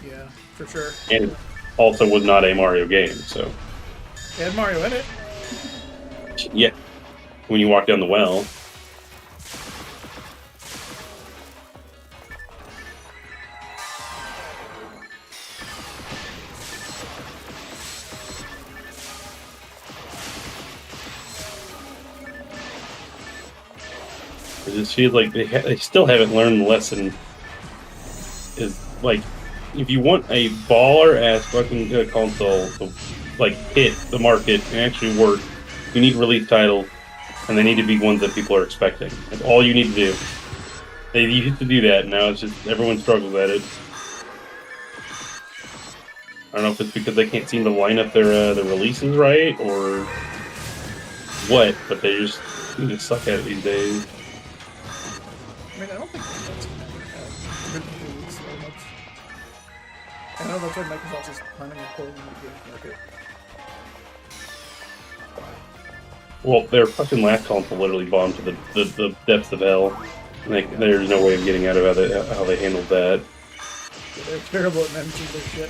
Yeah, for sure. and it also was not a Mario game. So It had Mario in it. yeah, when you walk down the well. I just feel like they still haven't learned the lesson. Is like, if you want a baller ass fucking console to like hit the market and actually work, you need release titles, and they need to be ones that people are expecting. That's all you need to do. They used to do that. Now it's just everyone struggles at it. I don't know if it's because they can't seem to line up their releases right or what, but they just suck at it these days. I mean, I don't think that's originally released very much. I know that's why Microsoft is planning on pulling in the games market. Well, their fucking last console literally bombed to the depths of hell. Like, there's no way of getting out of how they handled that. Yeah, they're terrible at managing their shit.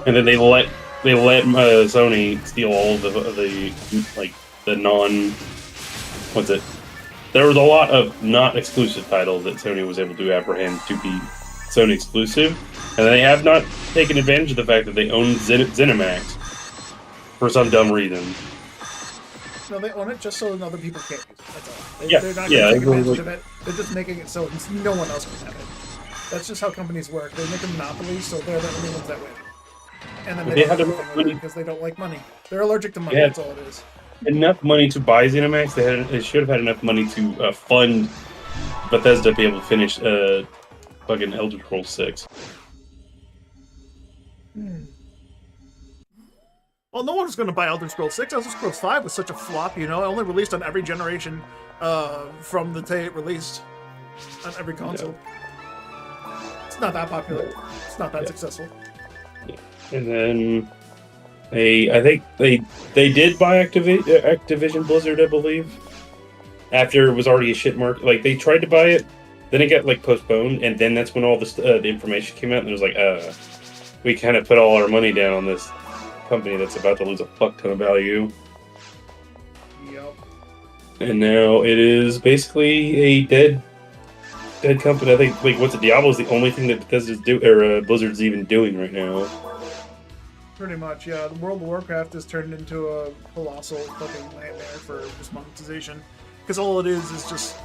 And then they let Sony steal all of the like the non what's it? There was a lot of not exclusive titles that Sony was able to apprehend to be Sony exclusive, and they have not taken advantage of the fact that they own ZeniMax for some dumb reason. No, they own it just so other people can't use it. That's all. Yeah, They're not yeah, going to take it was advantage like- of it. They're just making it so no one else can have it. That's just how companies work. They make a monopoly, so they're the only ones that win. And then But they they don't had do enough anything with money. it because they don't like money. They're allergic to money. Yeah. That's all it is. Enough money to buy ZeniMax. They should have had enough money to fund Bethesda to be able to finish fucking Elder Scrolls 6. Well, no one's going to buy Elder Scrolls 6. Elder Scrolls 5 was such a flop, you know? It only released on every generation from the day it released on every console. It's not that popular. It's not that successful. And then I think they did buy Activision Blizzard, I believe, after it was already a shit market. Like, they tried to buy it, then it got like postponed, and then that's when all the information came out, and it was like, we kind of put all our money down on this company that's about to lose a fuck ton of value. Yep. And now it is basically a dead company. I think, like, what's it? Diablo's the only thing that Bethesda's Blizzard's even doing right now. Pretty much, yeah. The World of Warcraft has turned into a colossal fucking nightmare for just monetization. Because all it is just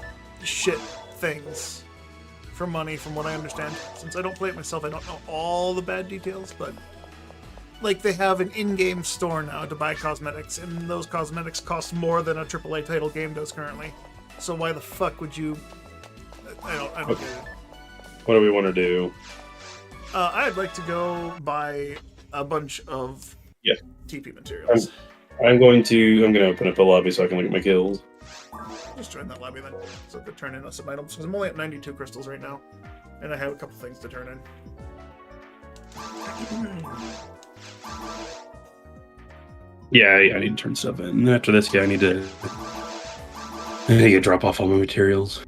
shit things for money, from what I understand. Since I don't play it myself, I don't know all the bad details, but like, they have an in-game store now to buy cosmetics, and those cosmetics cost more than a AAA title game does currently. So why the fuck would you? I don't get it. What do we want to do? I'd like to go buy a bunch of TP materials. I'm gonna open up the lobby so I can look at my kills. Just join that lobby then, so I could turn in some items. Because I'm only at 92 crystals right now, and I have a couple things to turn in. Yeah, I need to turn stuff in. After this, I need to drop off all my materials.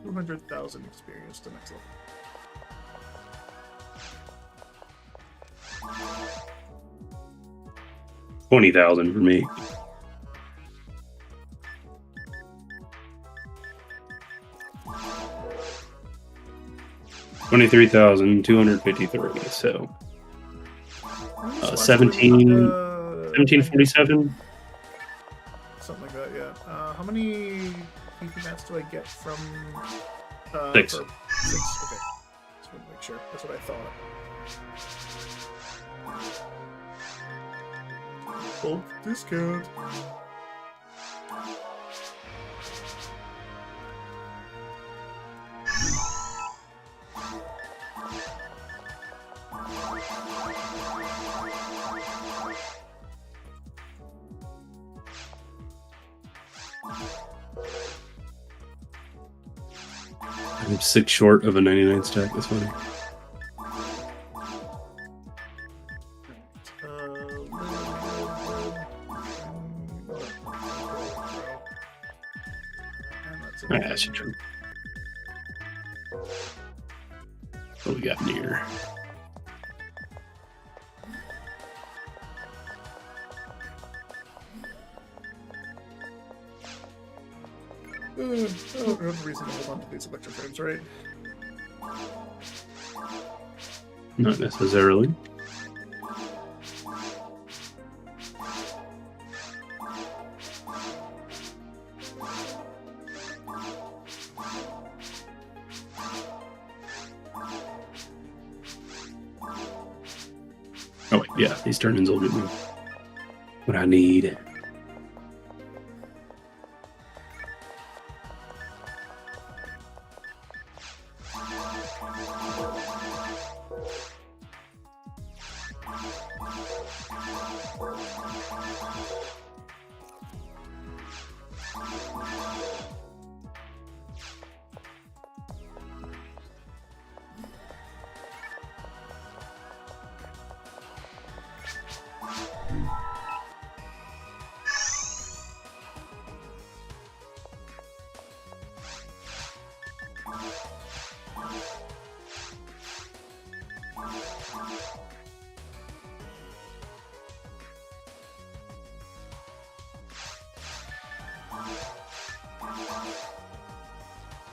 $200,000 experience to next level. $20,000 for me. $23,253. So 1747. Something like that, yeah. How many PP mats do I get from? 6. For 6. Okay. Just want to make sure. That's what I thought. Bulk discount. I'm 6 short of a 99 stack. That's funny. That's true. What we got in here? I don't have a reason to hold on to these electro frames, right? Not necessarily. Oh, wait, yeah, these turn-ins will get me what I need.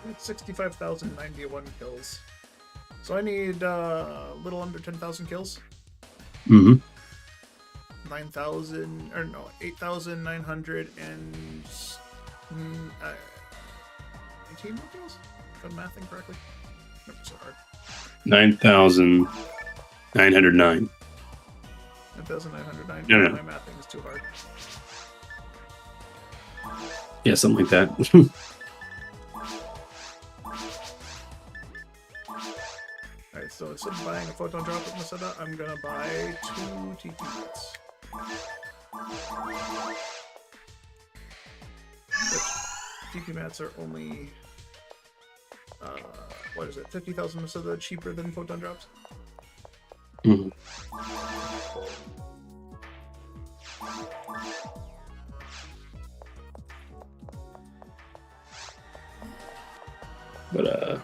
It's 65,091 kills. So I need a little under 10,000 kills. Mm-hmm. 8,900 and 18 more kills? If I'm mathing correctly. Nope, so hard. 9,909. 9,909. No. My mathing is too hard. Yeah, something like that. Alright, so instead of buying a photon drop with Masada, I'm gonna buy 2 TP mats. TP mats are only, what is it, 50,000 Masada cheaper than photon drops? Mm-hmm. But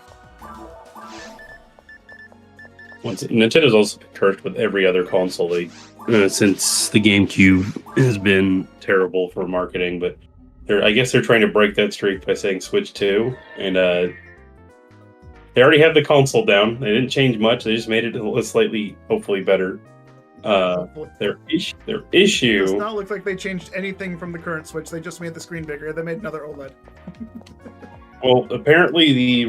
Nintendo's also been cursed with every other console since the GameCube has been terrible for marketing. But I guess they're trying to break that streak by saying Switch 2, and they already have the console down. They didn't change much. They just made it slightly, hopefully, better. Their issue. It does not look like they changed anything from the current Switch. They just made the screen bigger. They made another OLED. Well, apparently the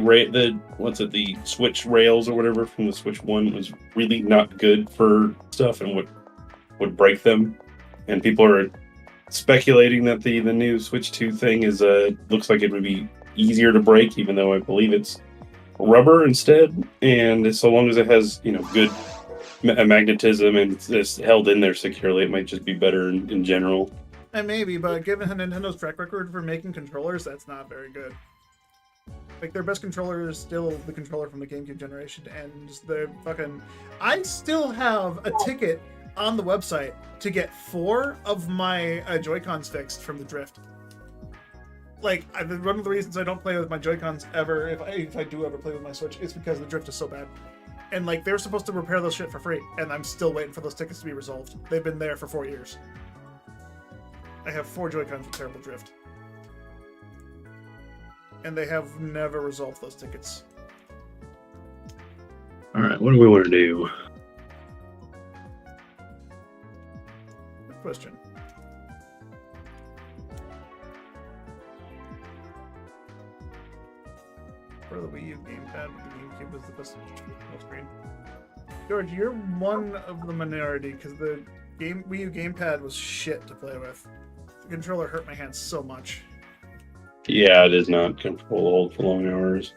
Switch rails or whatever from the Switch 1 was really not good for stuff and would break them. And people are speculating that the new Switch 2 thing is looks like it would be easier to break, even though I believe it's rubber instead. And so long as it has good magnetism and it's held in there securely, it might just be better in general. And maybe, but given Nintendo's track record for making controllers, that's not very good. Like, their best controller is still the controller from the GameCube generation, and they're fucking... I still have a ticket on the website to get 4 of my Joy-Cons fixed from the drift. Like, one of the reasons I don't play with my Joy-Cons ever, if I do ever play with my Switch, is because the drift is so bad. And, like, they're supposed to repair those shit for free, and I'm still waiting for those tickets to be resolved. They've been there for 4 years. I have 4 Joy-Cons with terrible drift. And they have never resolved those tickets. Alright, what do we want to do? Good question. For the Wii U gamepad, the GameCube was the best screen. George, you're one of the minority, because the Wii U gamepad was shit to play with. The controller hurt my hands so much. Yeah, it is not comfortable to hold for long hours.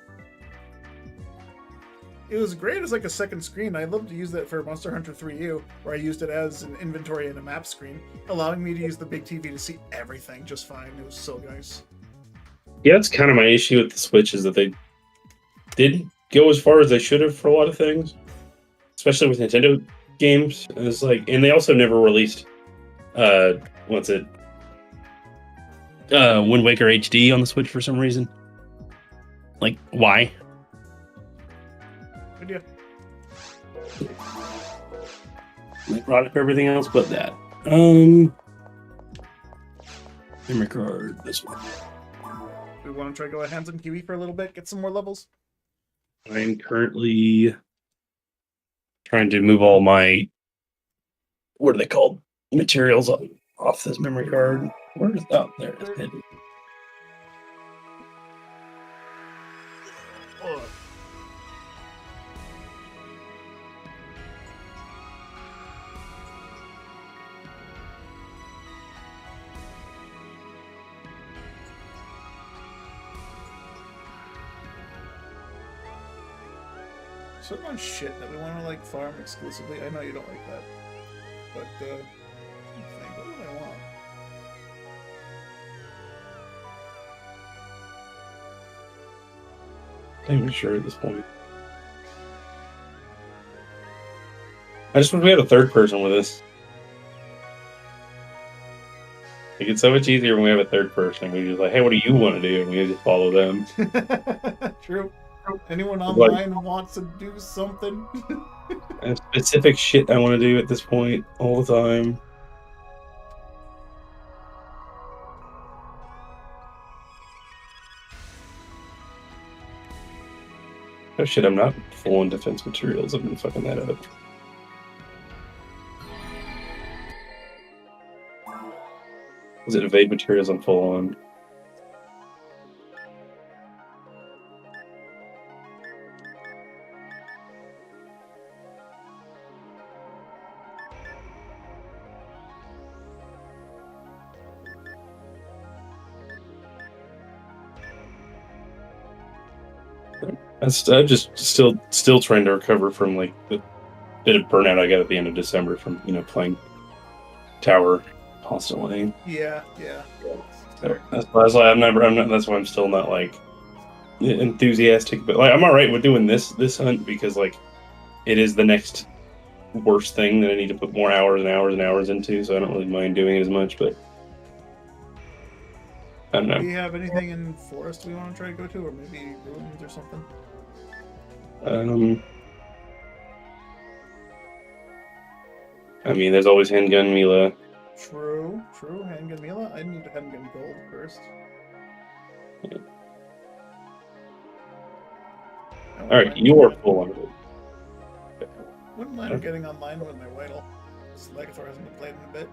It was great as like a second screen. I loved to use that for Monster Hunter 3U, where I used it as an inventory and a map screen, allowing me to use the big TV to see everything just fine. It was so nice. Yeah, that's kind of my issue with the Switch, is that they didn't go as far as they should have for a lot of things, especially with Nintendo games. It's like, and they also never released, what's it? Wind Waker HD on the Switch for some reason. Like, why? Good deal. They brought up everything else but that. Memory card, this one. We want to try to go hands on Kiwi for a little bit, get some more levels. I'm currently trying to move all my, what are they called? Materials off this memory card. Where is that? There it is. Oh. So much shit that we want to like farm exclusively. I know you don't like that, but what do I want? I'm not even sure at this point. I just wish we had a third person with us. Like, it's so much easier when we have a third person. We just like, hey, what do you want to do? And we just follow them. True. Anyone online wants to do something? I have specific shit I want to do at this point all the time. Oh shit, I'm not full on defense materials. I've been fucking that up. Is it evade materials I'm full on? I'm just still trying to recover from like the bit of burnout I got at the end of December from playing Tower constantly. Yeah. So that's why I'm not. That's why I'm still not like enthusiastic. But like I'm all right with doing this hunt because like it is the next worst thing that I need to put more hours and hours and hours into. So I don't really mind doing it as much. But I don't know. Do you have anything in Forest we want to try to go to, or maybe Ruins or something? I mean, there's always Handgun Mila. True. Handgun Mila. I need to Handgun Gold first. Yeah. All right, you are full on it. Wouldn't mind getting online with my Whittle. Slagathor hasn't been played in a bit.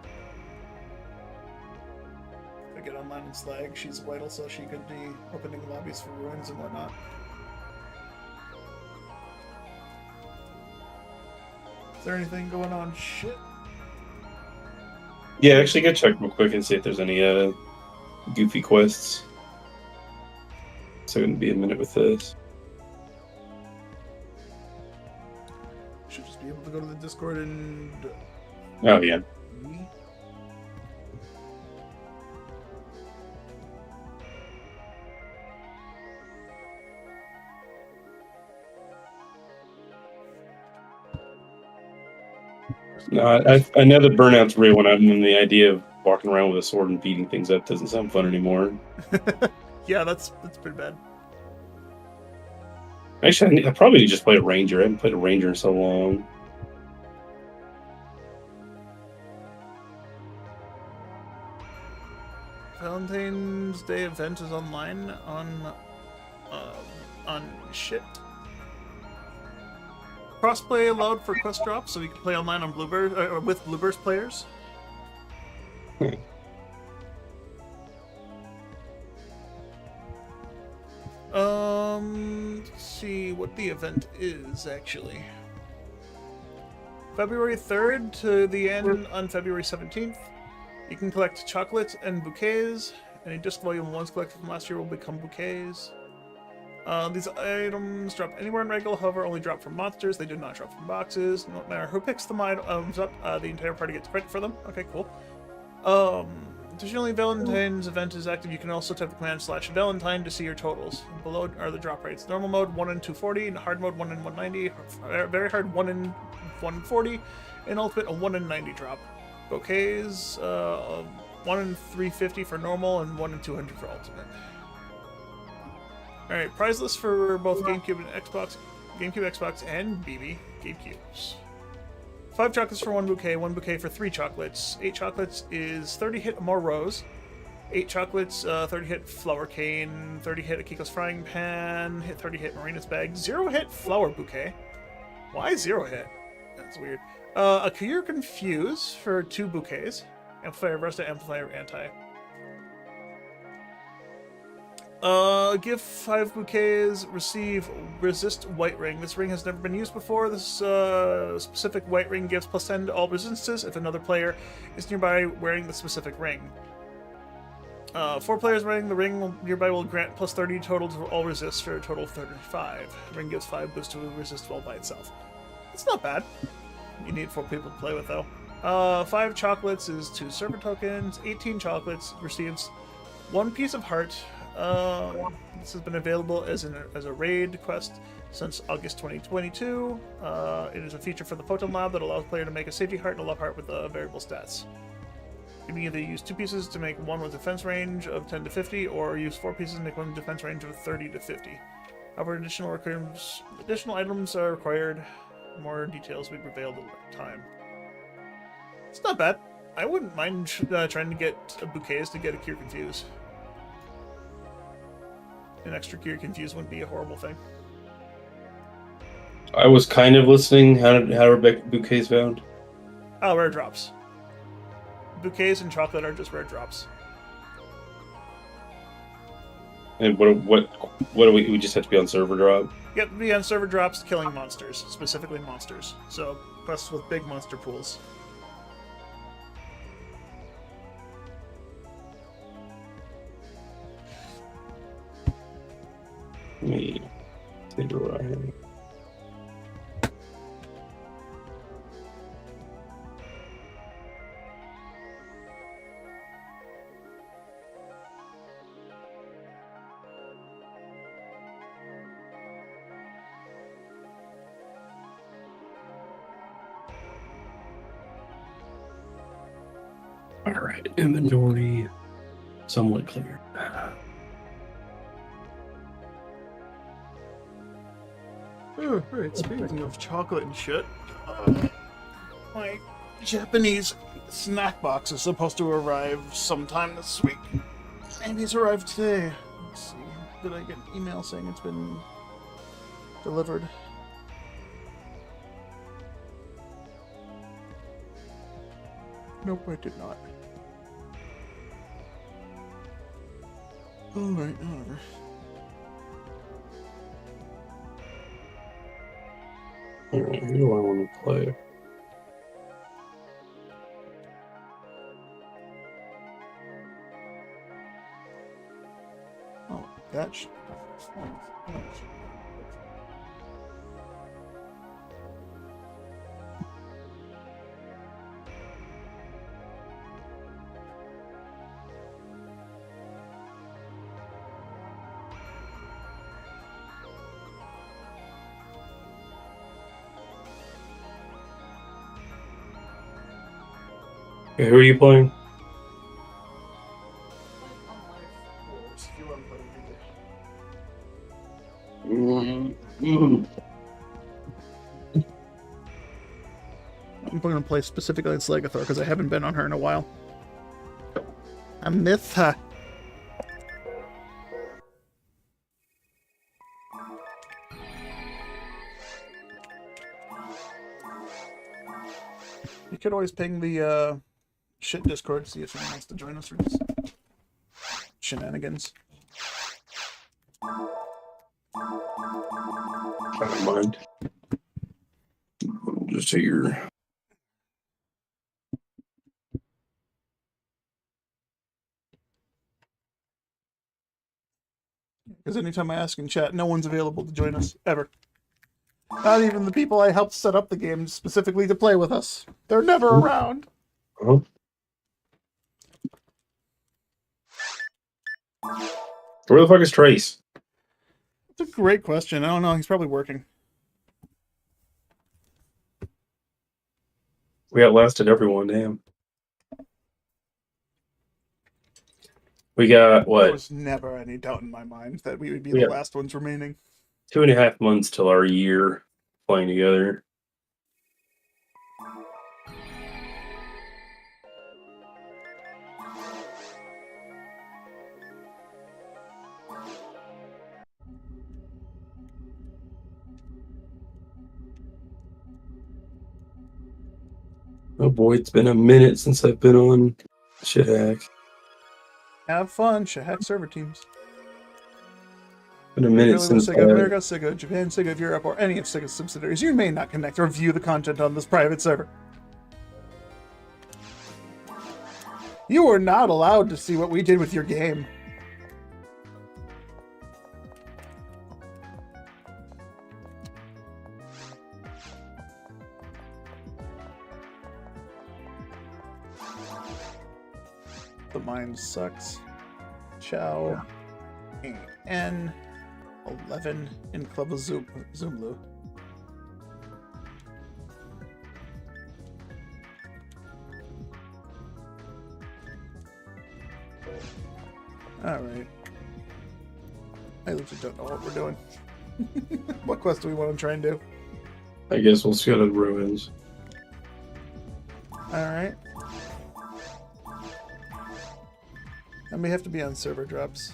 If I get online in Slag, she's Whittle, so she could be opening lobbies for Ruins and whatnot. Is there anything going on? Shit. Yeah, actually, go check real quick and see if there's any goofy quests. So I'm gonna be a minute with this. Should just be able to go to the Discord and. Oh yeah. No, I know the burnout's real when I'm in the idea of walking around with a sword and beating things up doesn't sound fun anymore. Yeah, that's pretty bad. Actually, I probably need to just play a ranger. I haven't played a ranger in so long. Valentine's Day event is online on shit. Crossplay allowed for quest drops, so you can play online on Bluebird with Bluebird's players. Let's see what the event is actually. February 3rd to the end on February 17th. You can collect chocolates and bouquets. Any disc volume 1s collected from last year will become bouquets. These items drop anywhere in regular, however, only drop from monsters. They do not drop from boxes. No matter who picks the items up, the entire party gets credit for them. Okay, cool. Additionally, Valentine's event is active. You can also type the command /Valentine to see your totals. Below are the drop rates. Normal mode 1 in 240, hard mode 1 in 190, very hard 1 in 140, and ultimate a 1 in 90 drop. Bouquets 1 in 350 for normal and 1 in 200 for ultimate. Alright, prize list for both GameCube and Xbox, Xbox, and BB GameCubes. 5 chocolates for 1 bouquet for 3 chocolates. 8 chocolates is 30 hit more rose. 8 chocolates, 30 hit flower cane, 30 hit Akiko's frying pan, hit 30 hit Marina's bag, 0 hit flower bouquet. Why 0 hit? That's weird. A Cure Confuse for 2 bouquets. Amplifier Burst, Amplifier Anti. Give 5 bouquets, receive Resist White Ring. This ring has never been used before. This specific white ring gives +10 to all resistances if another player is nearby wearing the specific ring. 4 players wearing the ring nearby will grant +30 total to all resists for a total of 35. The ring gives 5 boosts to resist all by itself. It's not bad. You need 4 people to play with, though. 5 chocolates is 2 server tokens. 18 chocolates receives 1 piece of heart. This has been available as a raid quest since August 2022. It is a feature for the Photon Lab that allows the player to make a safety heart and a love heart with variable stats. You can either use 2 pieces to make 1 with defense range of 10 to 50, or use 4 pieces to make 1 with defense range of 30 to 50. However, additional items are required. More details will be revealed at time. It's not bad. I wouldn't mind trying to get bouquets to get a Cure Confuse. An extra Cure Confuse wouldn't be a horrible thing. I was kind of listening. How are bouquets found? Oh, rare drops. Bouquets and chocolate are just rare drops. And what do we just have to be on server drop? Yep, be on server drops killing monsters, specifically monsters. So, quests with big monster pools. Let me see what I have. All right, inventory somewhat clear. Oh, right. Speaking of chocolate and shit, my Japanese snack box is supposed to arrive sometime this week. And he's arrived today. Let's see. Did I get an email saying it's been delivered? Nope, I did not. Alright, whatever. Alright, who do I want to play? Oh, that Okay, who are you playing? If you want to play with me. Mm. I'm going to play specifically as Legathor because I haven't been on her in a while. I miss her. You could always ping the shit Discord, see if anyone wants to join us for this shenanigans. I don't mind. Just here. Because anytime I ask in chat, no one's available to join us, ever. Not even the people I helped set up the game specifically to play with us. They're never around. Uh-huh. Where the fuck is Trace? That's a great question. I don't know. He's probably working. We outlasted everyone, damn. We got, There what? was never any doubt in my mind that we would be We the got last ones remaining. 2.5 months till our year playing together. Oh boy, it's been a minute since I've been on Shit Hack. Have fun, Shahak server teams. Been a minute Really with since Sega, America, Sega, Japan, Sega of Europe, or any of Sega's subsidiaries, you may not connect or view the content on this private server. You are not allowed to see what we did with your game. The mine sucks. Chow. N. 11 in Club of Zoomlu. Alright. I legit don't know what we're doing. What quest do we want to try and do? I guess we'll go to the ruins. Alright. And we have to be on server drops.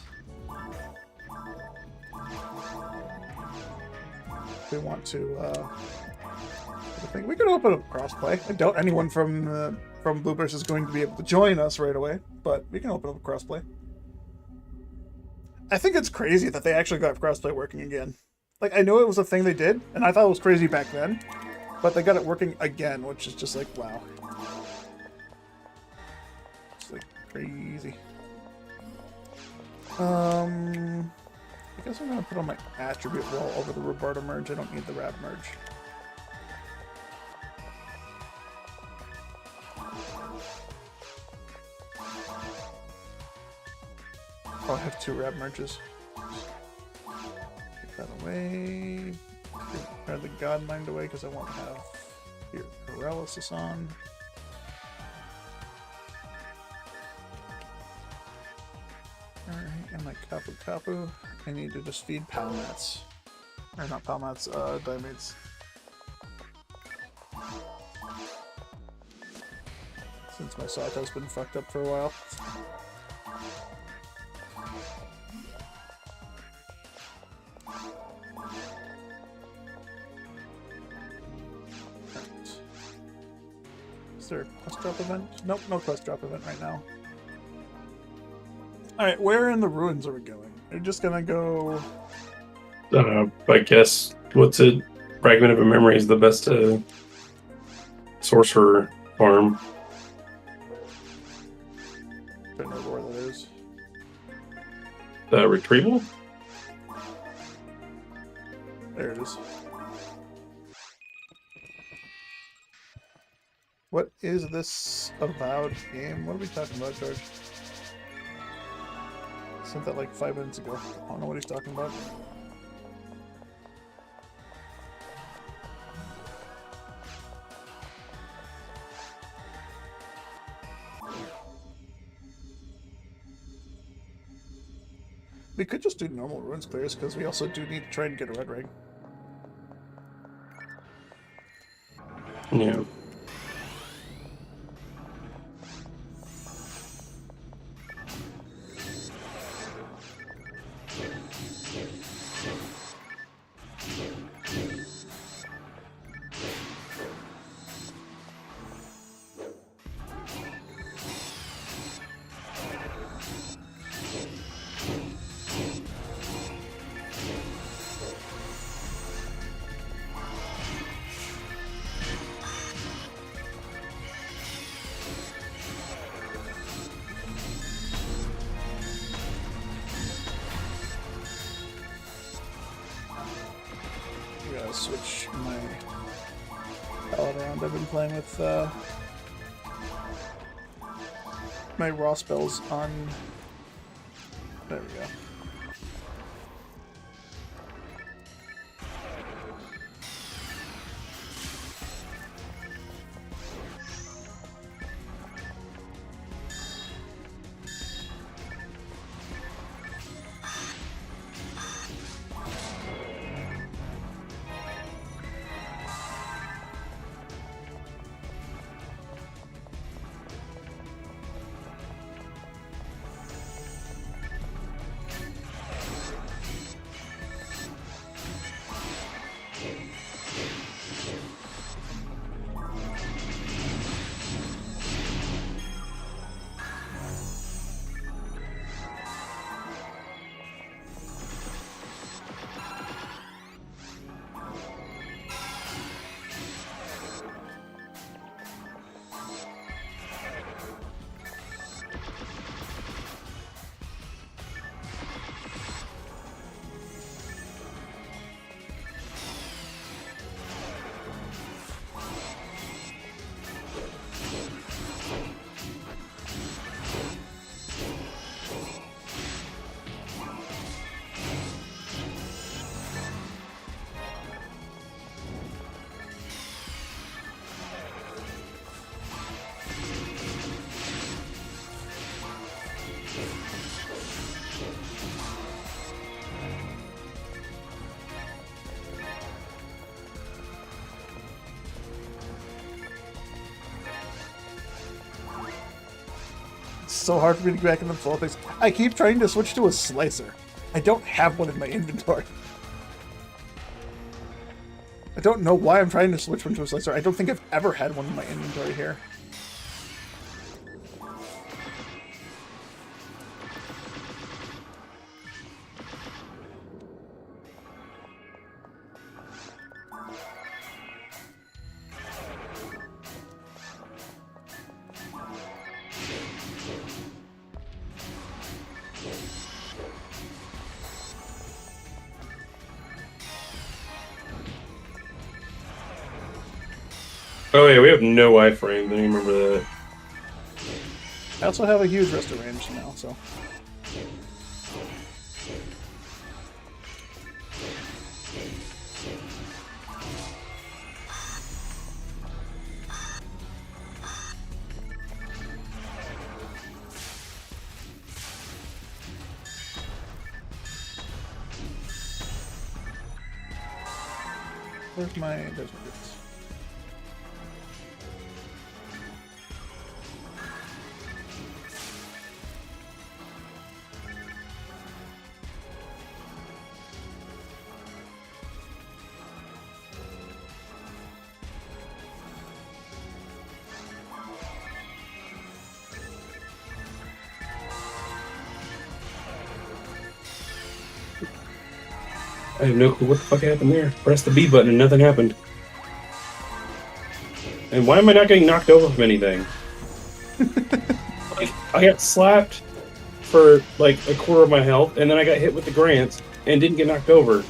If we want to, I think we could open up crossplay. I doubt anyone from Blueburst is going to be able to join us right away, but we can open up a crossplay. I think it's crazy that they actually got crossplay working again. Like, I know it was a thing they did, and I thought it was crazy back then, but they got it working again, which is just like, wow. It's like crazy. I guess I'm gonna put on my attribute wall over the Roberta merge. I don't need the Rab merge. Oh, I have 2 Rab merges. Take that away. Grab the God Mind away because I won't have here paralysis on. Alright, and my Kapu Kapu. I need to just feed Palmats. Or not Palmats, Dimates. Since my Sato's been fucked up for a while. Right. Is there a quest drop event? Nope, no quest drop event right now. Alright, where in the ruins are we going? We're just gonna go... I don't know. I guess what's it? Fragment of a Memory is the best sorcerer farm. I don't know where that is. Retrieval? There it is. What is this avowed game? What are we talking about, George? Sent that like 5 minutes ago. I don't know what he's talking about. We could just do normal ruins clears, because we also do need to try and get a red ring. Yeah. I gotta switch my palette around. I've been playing with my raw spells on. There we go. It's so hard for me to get back in the flow of things. I keep trying to switch to a slicer. I don't have one in my inventory. I don't know why I'm trying to switch one to a slicer. I don't think I've ever had one in my inventory here. Oh yeah, we have no iframe. I didn't remember that. I also have a huge rest of range now, so. There's my goods. I have no clue what the fuck happened there. Press the B button and nothing happened. And why am I not getting knocked over from anything? Like, I got slapped for like a quarter of my health, and then I got hit with the grants and didn't get knocked over.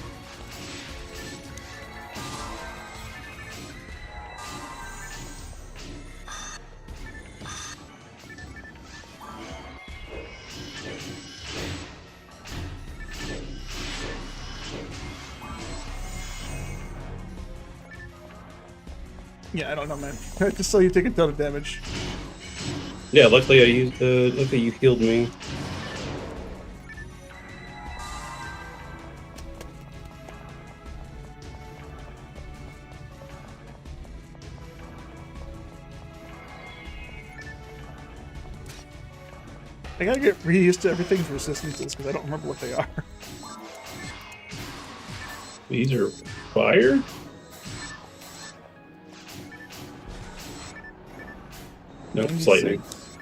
Yeah, I don't know, man. Just so you take a ton of damage. Yeah, luckily I used luckily you healed me. I gotta get reused to everything's resistances because I don't remember what they are. These are fire? Nope, it's lightning. 96.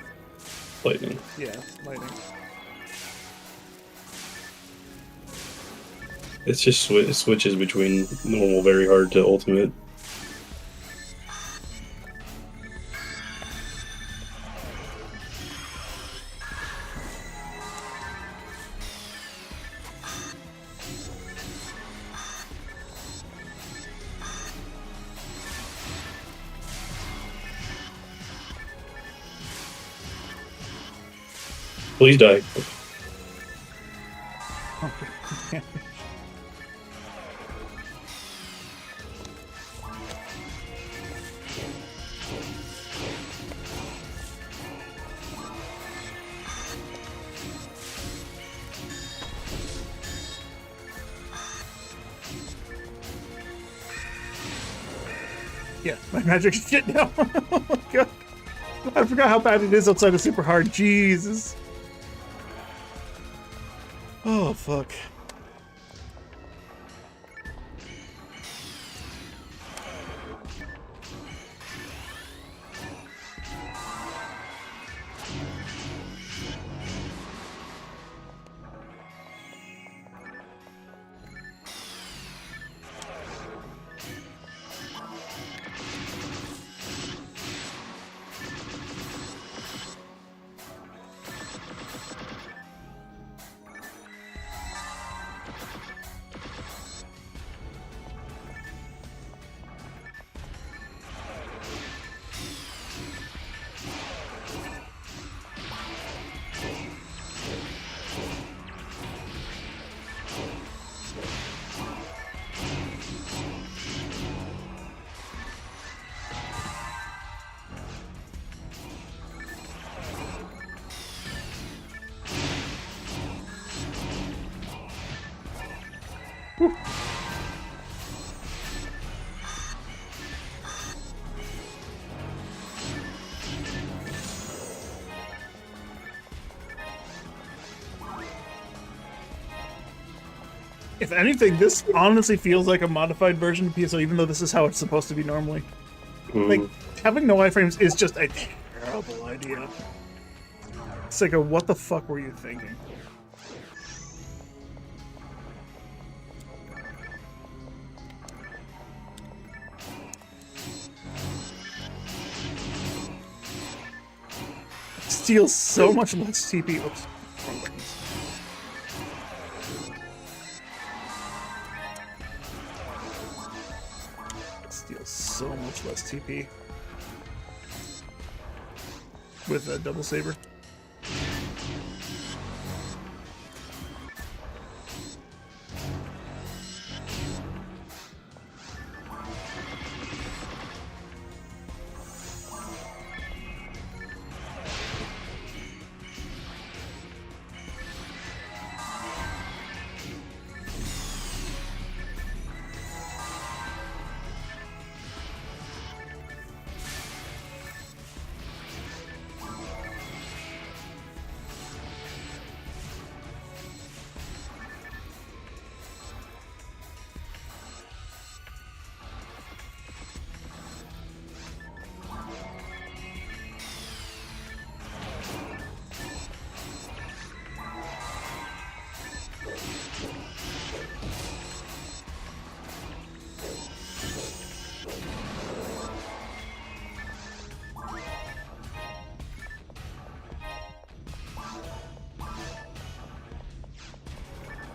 Lightning. Yeah, lightning. It's just it switches between normal, very hard to ultimate. Please die. Okay. Yeah, my magic shit now. Oh my god. I forgot how bad it is outside of super hard. Jesus. Oh, fuck. If anything, this honestly feels like a modified version of PSO, even though this is how it's supposed to be normally. Like, having no iframes is just a terrible idea. It's like what the fuck were you thinking? Steals so much less TP. Oops. Wrong buttons. Steals so much less TP. With a double saber.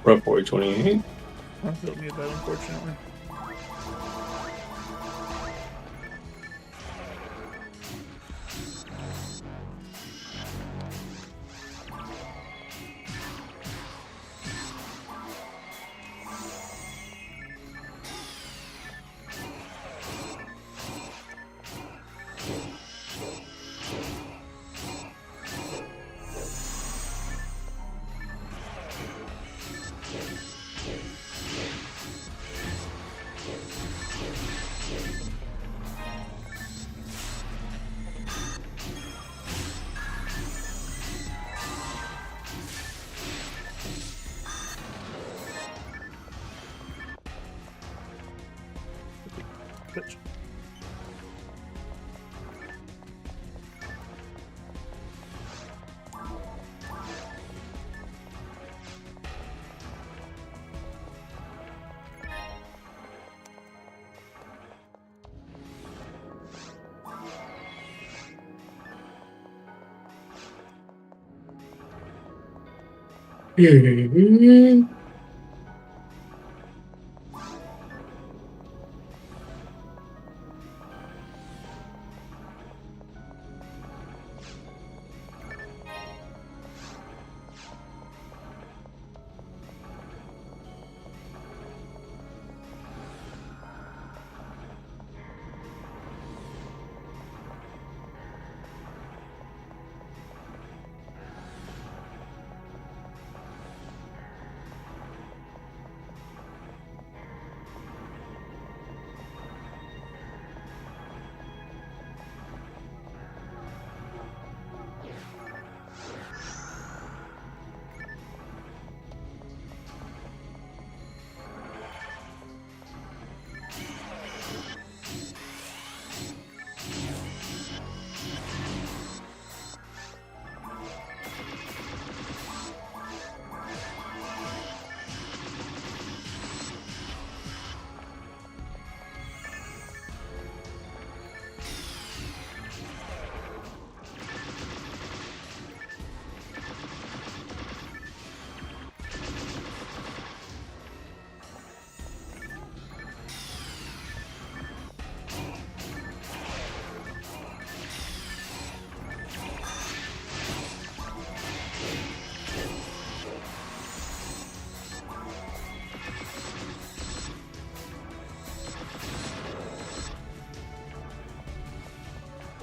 Rough Boy 28. I don't need that, unfortunately. Bitch.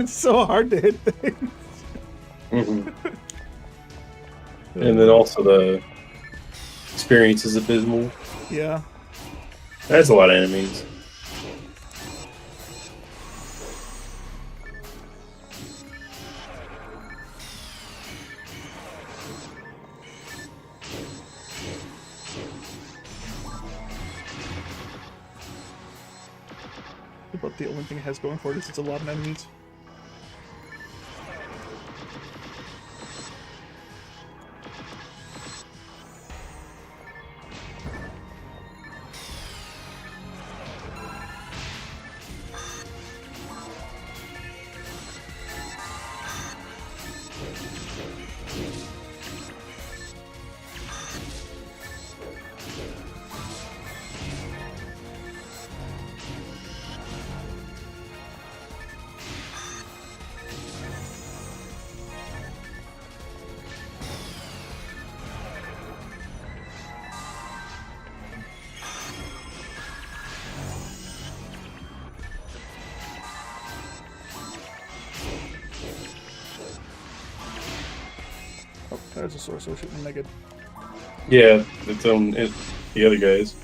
It's so hard to hit things. Mhm. And then also the experience is abysmal. Yeah. That's a lot of enemies. But the only thing it has going for it is it's a lot of enemies. Oh, there's a sorcerer shooting Megan. Yeah, it's the other guys.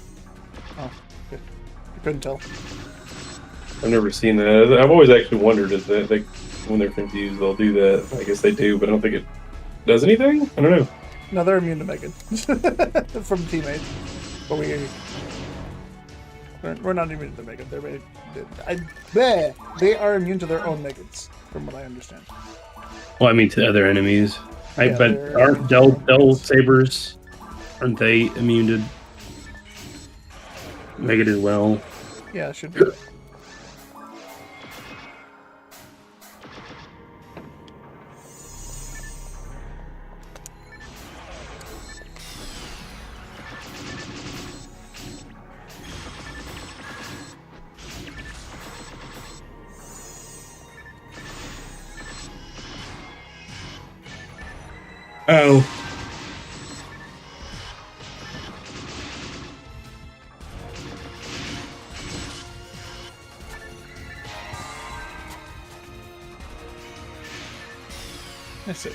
Oh, okay. I couldn't tell. I've never seen that. I've always actually wondered if that like when they're confused they'll do that. I guess they do, but I don't think it does anything. I don't know. No, they're immune to Megan from teammates. But we're not immune to Megan. They are immune to their own Megans, from what I understand. Well, I mean to other enemies. Yeah, But they're aren't Del Sabers? Aren't they immune to Megan as well? Yeah, it should be. Oh. That's it.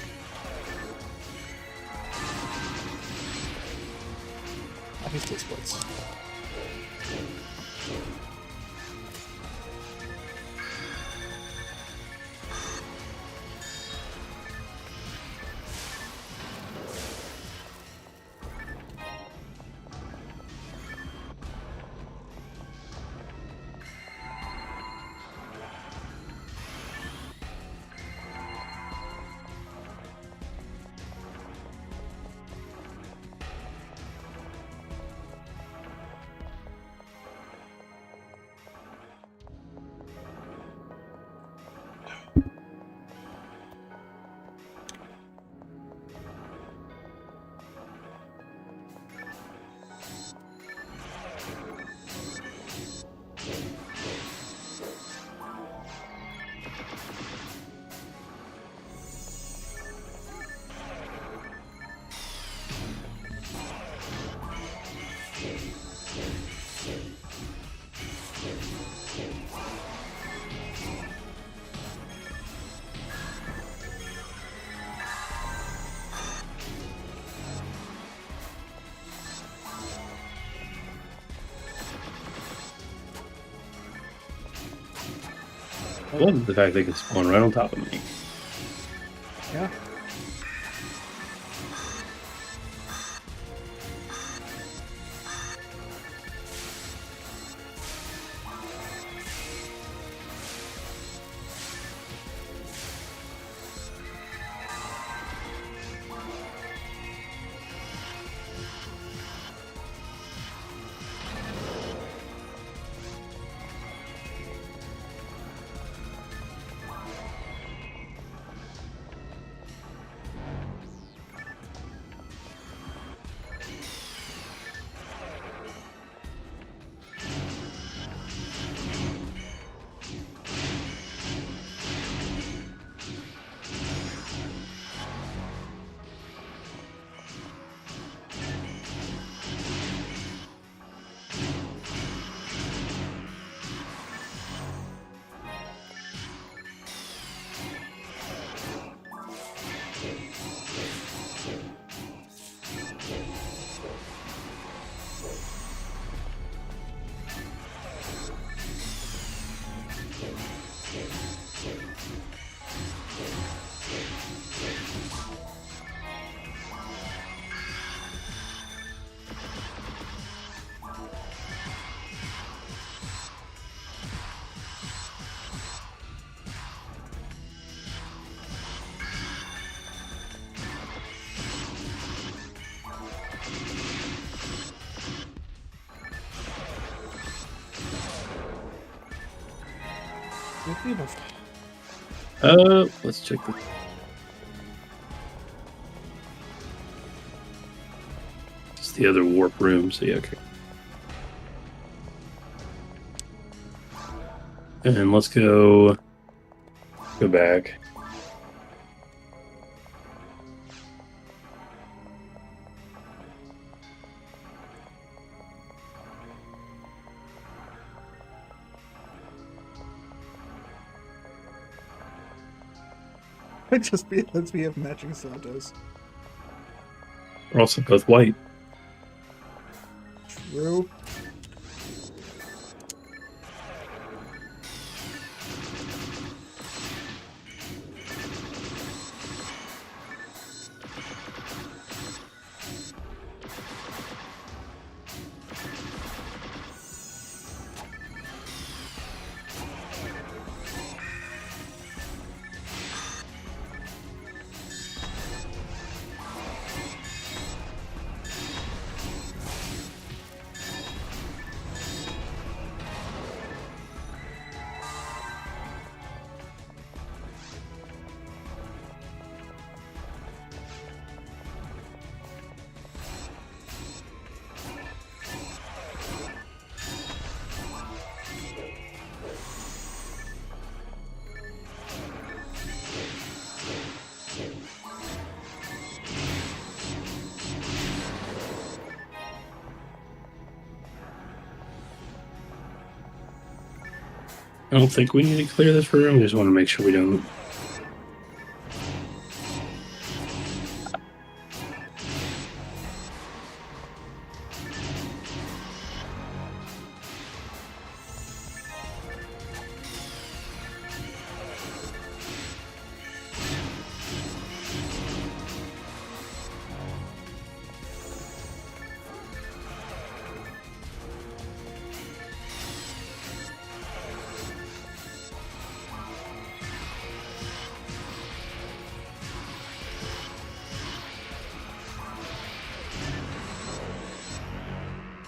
I hate those splits. I love the fact they can spawn right on top of me. Yeah. Let's check the. It's the other warp room, so yeah, okay. And let's go back. Let's be have matching Santos. We're also both white. True. I don't think we need to clear this room. I just want to make sure we don't.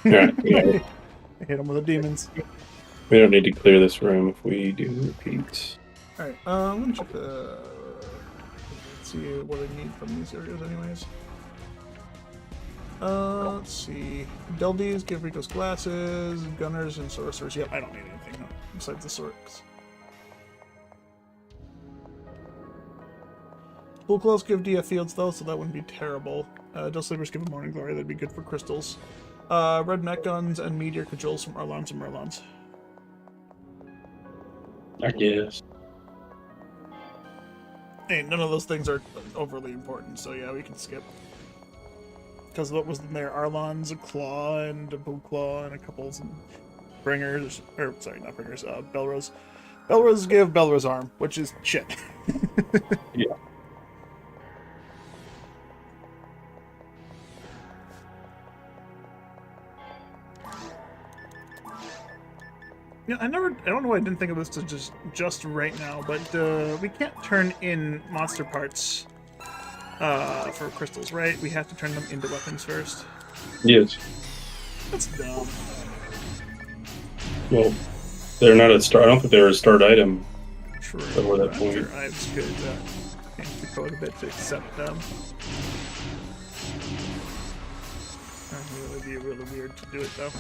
Yeah, yeah. Hit him with the demons. We don't need to clear this room if we do repeats. Alright, I'm gonna check the. Let's see what I need from these areas, anyways. Let's see. Deldies, give Rico's glasses, gunners, and sorcerers. Yep, I don't need anything besides the swords. Full clothes give DF fields though, so that wouldn't be terrible. Dull sleepers give a morning glory, that'd be good for crystals. Red mech guns and meteor controls from Arlons and Merlons. I guess. Hey, none of those things are overly important, so yeah, we can skip. Because what was in there? Arlons, a claw, and a boot claw, and a couple bringers, or sorry, not bringers, Belros. Belra's give Belra's arm, which is shit. Yeah. Yeah, I don't know why I didn't think of this to just right now, but we can't turn in monster parts for crystals, right? We have to turn them into weapons first. Yes. That's dumb. Well, they're not a start. I don't think they're a start item True. before that I'm point. sure Ives could change the code a bit to accept them. It would be really weird to do it though.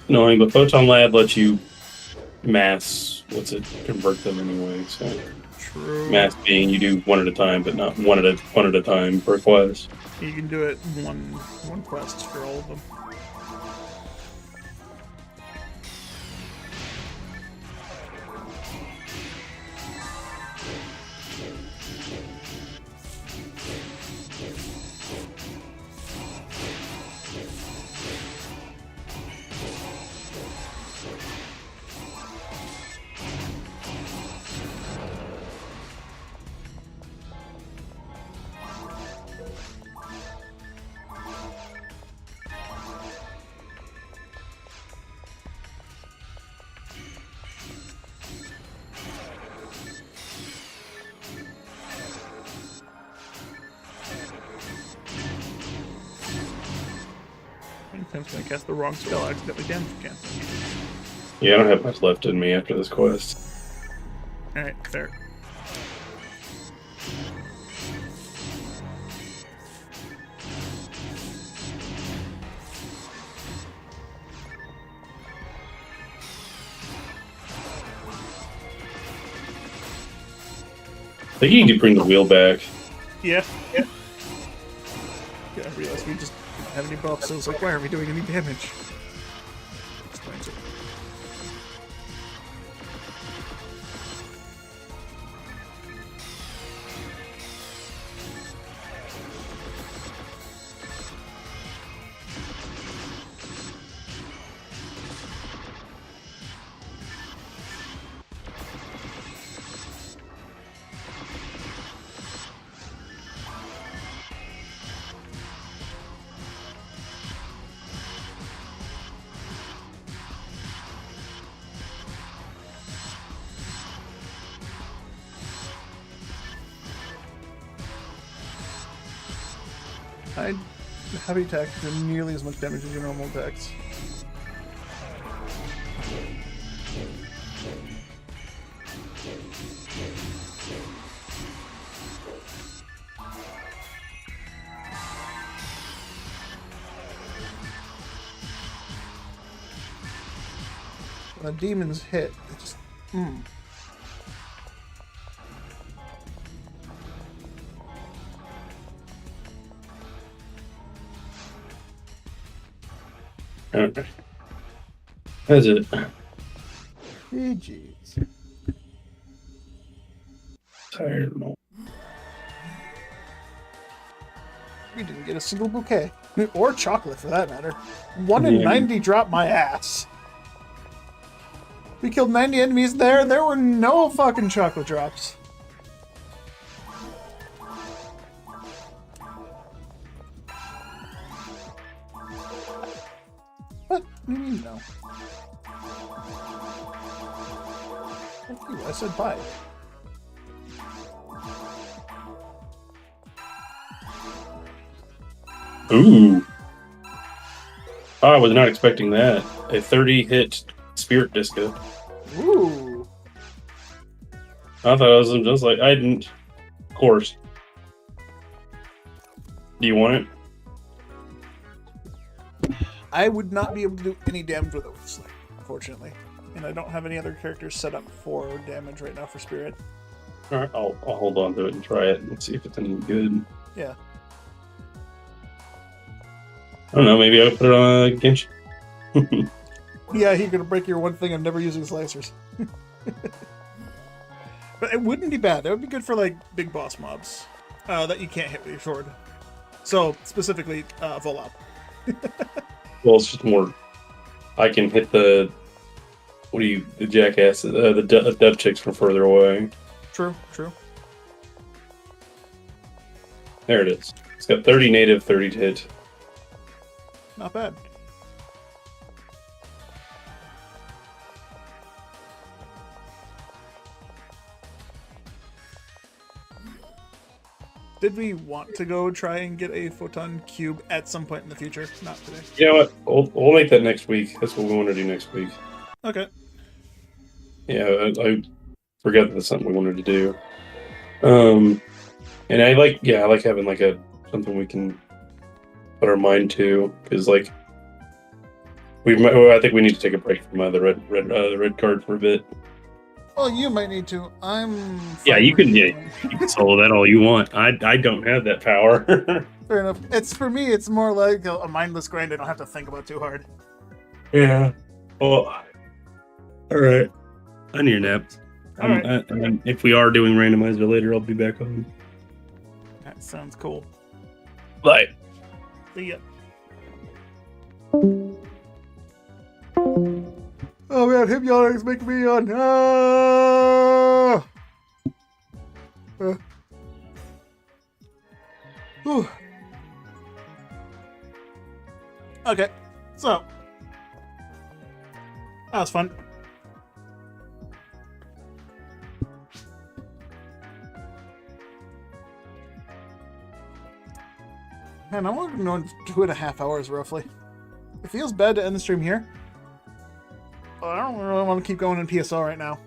Annoying, but Photon Lab lets you convert them anyway. So True. mass being you do one at a time, but not one at a time per quest. You can do it one quest for all of them. Tim's gonna cast the wrong spell, accidentally damage cancel. Yeah, I don't have much left in me after this quest. Alright, fair. I think you need to bring the wheel back. Yeah. Yeah, I realized we just didn't have any buffs, so I was like, why are we doing any damage? Explains it. Heavy attacks do nearly as much damage as your normal attacks. When the demons hit, it just Okay. That's it. GG's. Tired. No. We didn't get a single bouquet. Or chocolate, for that matter. 1 in 90 dropped my ass. We killed 90 enemies there. There were no fucking chocolate drops. What do you mean, no? Thank you, I said bye. Ooh. Oh, I was not expecting that. A 30-hit Spirit Disco. Ooh. I thought it was just like, I didn't. Of course. Do you want it? I would not be able to do any damage with it with Slay, unfortunately. And I don't have any other characters set up for damage right now for Spirit. Alright, I'll hold on to it and try it and see if it's any good. Yeah. I don't know, maybe I'll put it on a Genshin. Yeah, you're gonna break your one thing of never using slicers. But it wouldn't be bad. That would be good for, like, big boss mobs that you can't hit with your sword. So specifically, Volop. Well, it's just more. I can hit the jackass, the dub chicks from further away. True, true. There it is. It's got 30 native, 30 to hit. Not bad. Did we want to go try and get a photon cube at some point in the future? Not today. You know what? We'll make that next week. That's what we want to do next week. Okay. Yeah, I forgot that that's something we wanted to do. And I like having like something we can put our mind to, because like I think we need to take a break from the red card for a bit. Well, you might need to. Yeah, you can solo that all you want. I don't have that power. Fair enough. It's for me. It's more like a mindless grind. I don't have to think about too hard. Yeah. Well, all right. I need a nap. All right. And if we are doing randomizer later, I'll be back on. That sounds cool. Bye. See ya. Oh man, him yawning is making me yawn. Okay, so that was fun. Man, I'm only going 2.5 hours roughly. It feels bad to end the stream here. But I don't really want to keep going in PSO right now.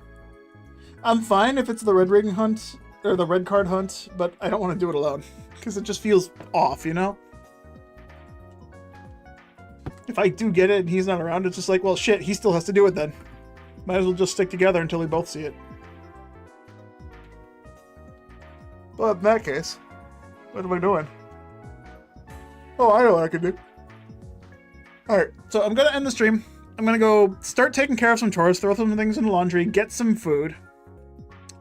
I'm fine if it's the red ring hunt, or the red card hunt, but I don't want to do it alone. Because it just feels off, you know? If I do get it and he's not around, it's just like, well shit, he still has to do it then. Might as well just stick together until we both see it. Well, in that case, what am I doing? Oh, I know what I can do. Alright, so I'm going to end the stream. I'm going to go start taking care of some chores, throw some things in the laundry, get some food.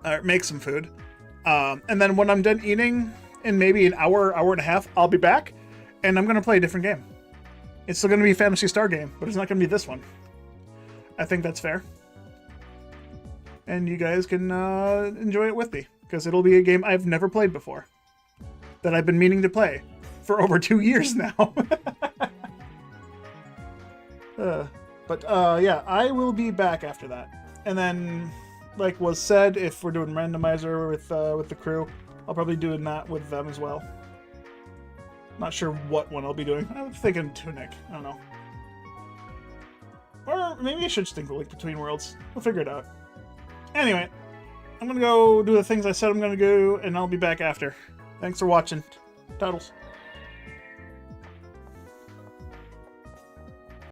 Or make some food. And then when I'm done eating, in maybe an hour, hour and a half, I'll be back. And I'm going to play a different game. It's still going to be a Phantasy Star game, but it's not going to be this one. I think that's fair. And you guys can enjoy it with me. Because it'll be a game I've never played before. That I've been meaning to play. For over 2 years now. Yeah, I will be back after that. And then, like was said, if we're doing randomizer with the crew, I'll probably do that with them as well. Not sure what one I'll be doing. I'm thinking Tunic. I don't know. Or maybe I should stick Link Between Worlds. We'll figure it out. Anyway, I'm gonna go do the things I said I'm gonna do, and I'll be back after. Thanks for watching. Toodles.